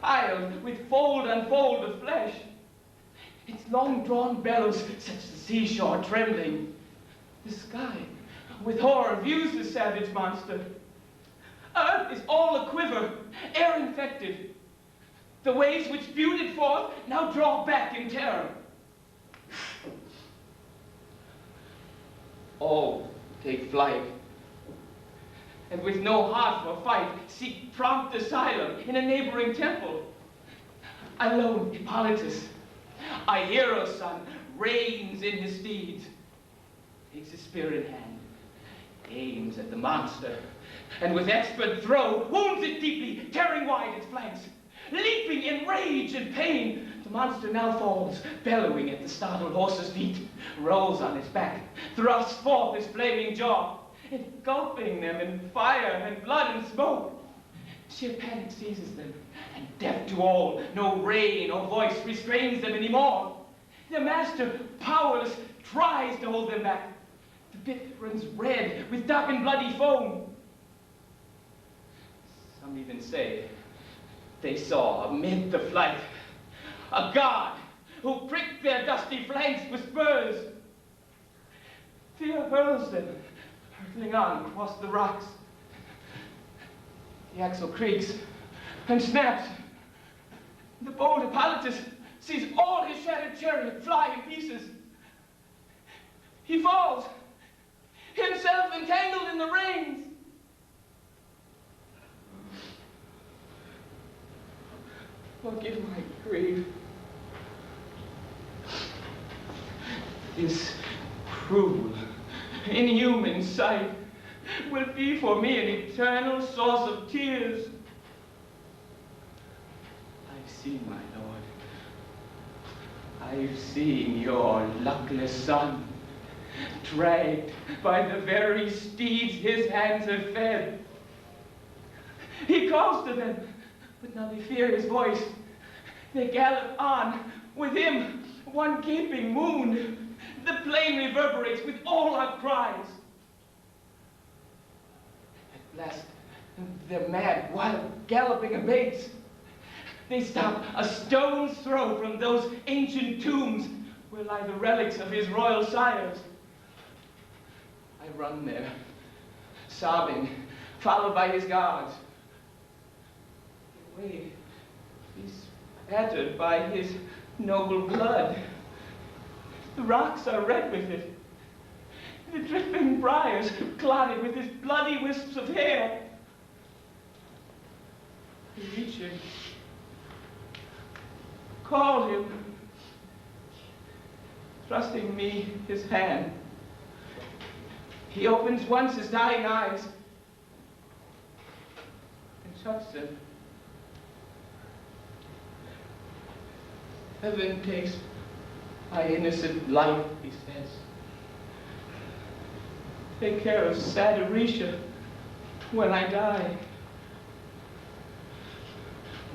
[SPEAKER 2] piled with fold and fold of flesh. Its long-drawn bellows sets the seashore trembling. The sky with horror views the savage monster. Earth is all a-quiver, air-infected. The waves which spewed it forth now draw back in terror. All take flight, and with no heart for fight, seek prompt asylum in a neighboring temple. Alone, Hippolytus, our hero's son, reins in his steeds, takes his spear in hand, aims at the monster, and with expert throw, wounds it deeply, tearing wide its flanks. Leaping in rage and pain, the monster now falls, bellowing at the startled horse's feet, rolls on his back, thrusts forth his flaming jaw, engulfing them in fire and blood and smoke. Sheer panic seizes them, and deaf to all, no rein or voice restrains them anymore. Their master, powerless, tries to hold them back. The bit runs red with dark and bloody foam. Some even say they saw amid the flight a god who pricked their dusty flanks with spurs. Fear hurls them, hurtling on across the rocks. The axle creaks and snaps. The bold Hippolytus sees all his shattered chariot fly in pieces. He falls, himself entangled in the reins. Forgive my grief. This cruel, inhuman sight will be for me an eternal source of tears. I've seen, my lord. I've seen your luckless son dragged by the very steeds his hands have fed. He calls to them, but now they fear his voice. They gallop on, with him one gaping wound. The plain reverberates with all our cries. At last, their mad, wild galloping abates. They stop a stone's throw from those ancient tombs where lie the relics of his royal sires. I run there, sobbing, followed by his guards. The way is spattered by his noble blood. The rocks are red with it. The dripping briars clotted with his bloody wisps of hair. I reach him. Call him. Thrusting me his hand. He opens once his dying eyes and shuts them. Heaven takes my innocent life, he says. Take care of sad Arisha when I die.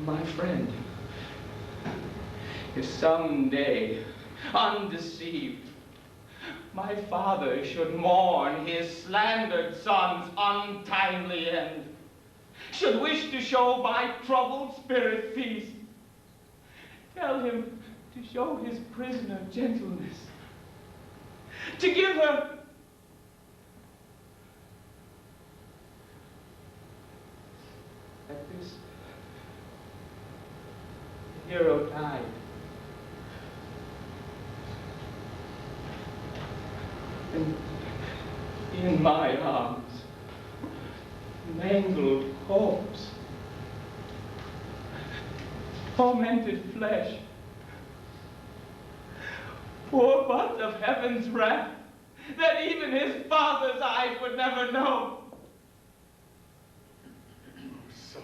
[SPEAKER 2] My friend, if someday, undeceived, my father should mourn his slandered son's untimely end, should wish to show my troubled spirit peace, tell him to show his prisoner gentleness, to give her died. And in my arms, mangled corpse, tormented flesh, poor butt of heaven's wrath, that even his father's eyes would never know.
[SPEAKER 7] Son,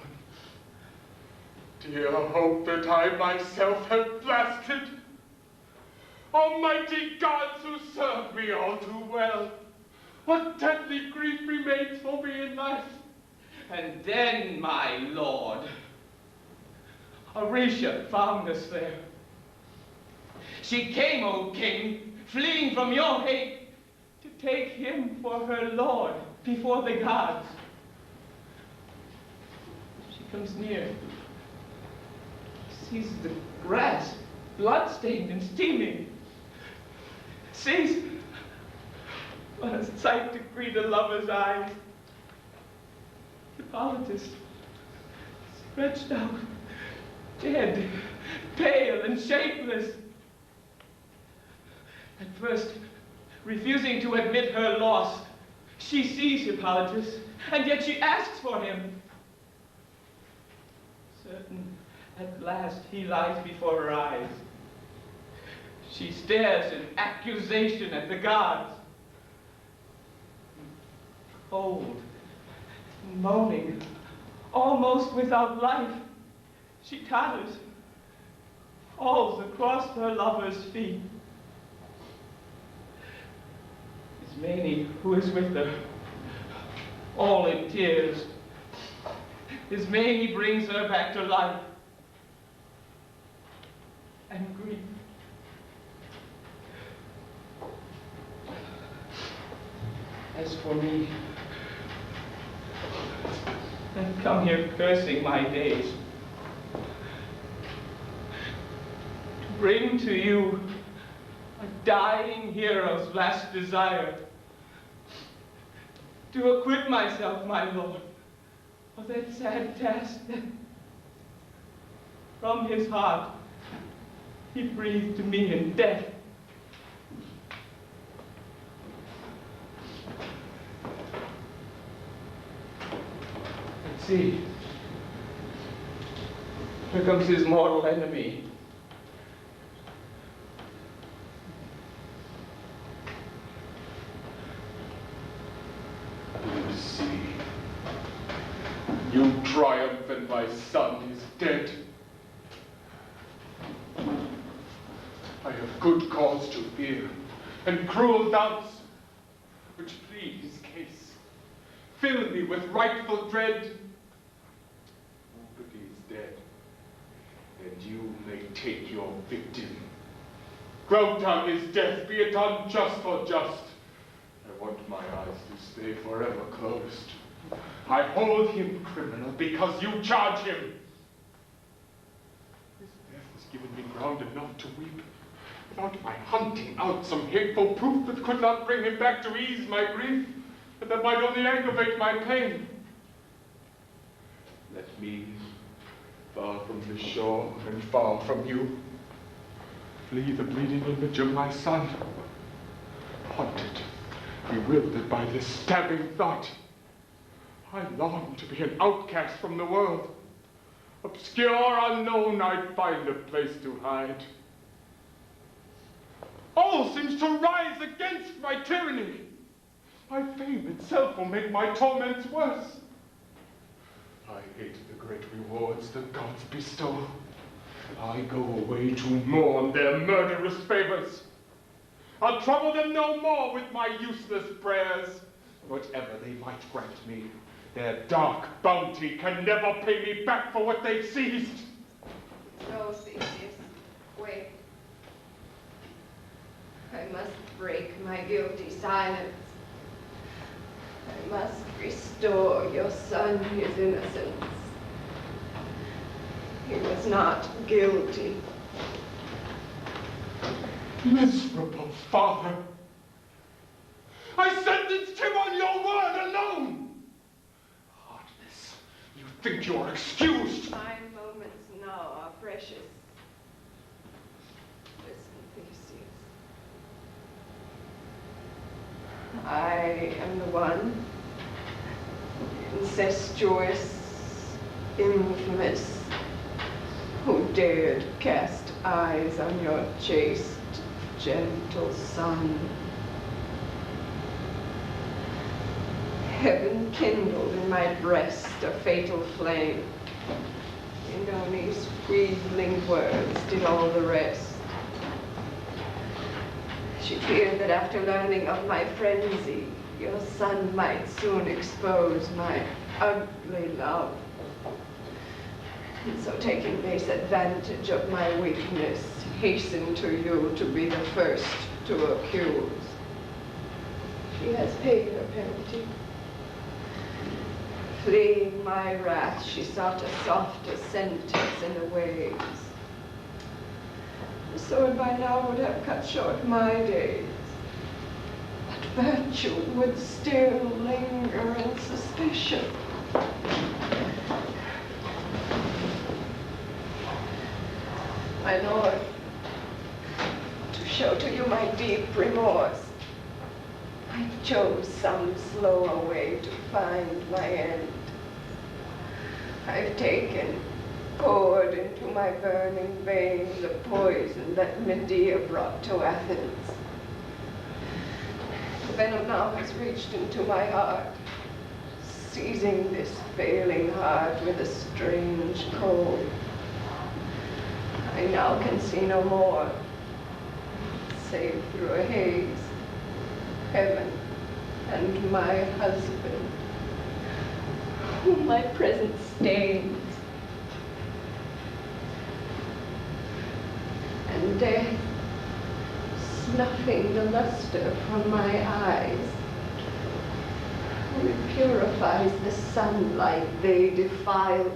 [SPEAKER 7] dear hope that I myself have blasted. Almighty gods who serve me all too well, what deadly grief remains for me in life?
[SPEAKER 2] And then, my lord, Arisha found us there. She came, O king, fleeing from your hate, to take him for her lord before the gods. She comes near, sees the grass blood-stained and steaming, sees what a sight to greet a lover's eyes. Hippolytus, stretched out, dead, pale and shapeless. At first, refusing to admit her loss, she sees Hippolytus, and yet she asks for him. Certain, at last, he lies before her eyes. She stares in accusation at the gods. Cold, moaning, almost without life, she totters, falls across her lover's feet. Ismene, who is with her, all in tears. Ismene brings her back to life and grief. As for me, I come here cursing my days, to bring to you a dying hero's last desire, to acquit myself, my lord, of that sad task that from his heart he breathed to me in death. See, here comes his mortal enemy.
[SPEAKER 7] You see, you triumph and my son is dead. I have good cause to fear, and cruel doubts, which plead his case, fill me with rightful dread. But he is dead, and you may take your victim. Grant on his death, be it unjust or just. I want my eyes to stay forever closed. I hold him criminal because you charge him. His death has given me ground enough to weep, without my hunting out some hateful proof that could not bring him back to ease my grief, and that might only aggravate my pain. Let me, far from the shore and far from you, flee the bleeding image of my son, haunted, bewildered by this stabbing thought. I long to be an outcast from the world. Obscure, unknown, I'd find a place to hide. All seems to rise against my tyranny. My fame itself will make my torments worse. I hate the great rewards the gods bestow. I go away to mourn their murderous favors. I'll trouble them no more with my useless prayers. Whatever they might grant me, their dark bounty can never pay me back for what they've seized.
[SPEAKER 4] No, Theseus, wait. I must break my guilty silence. I must restore your son his innocence. He was not guilty.
[SPEAKER 7] Miserable father! I sentenced him on your word alone! Heartless, you think you're excused?
[SPEAKER 4] My moments now are precious. I am the one, incestuous, infamous, who dared cast eyes on your chaste, gentle son. Heaven kindled in my breast a fatal flame. Inoni's wheedling words did all the rest. She feared that after learning of my frenzy, your son might soon expose my ugly love. And so, taking base advantage of my weakness, hastened to you to be the first to accuse. She has paid her penalty. Fleeing my wrath, she sought a softer sentence in the waves. The sword by now would have cut short my days, but virtue would still linger in suspicion. My lord, to show to you my deep remorse, I chose some slower way to find my end. I've taken, poured into my burning veins the poison that Medea brought to Athens. The venom now has reached into my heart, seizing this failing heart with a strange cold. I now can see no more, save through a haze, heaven and my husband, whom my presence stains, and death, snuffing the luster from my eyes, repurifies the sunlight they defile.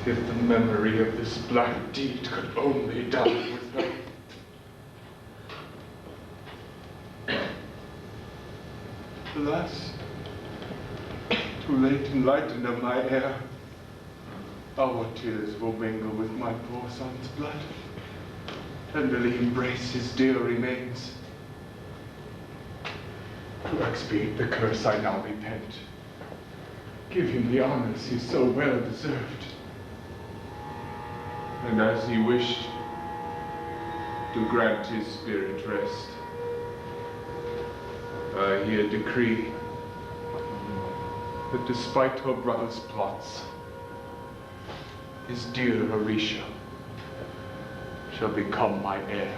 [SPEAKER 7] If the memory of this black deed could only die with her. Alas, too late enlightened of my heir, our tears will mingle with my poor son's blood, tenderly embrace his dear remains. To expiate the curse I now repent, give him the honors he so well deserved. And as he wished, to grant his spirit rest, I here decree that despite her brother's plots, his dear Orisha shall become my heir.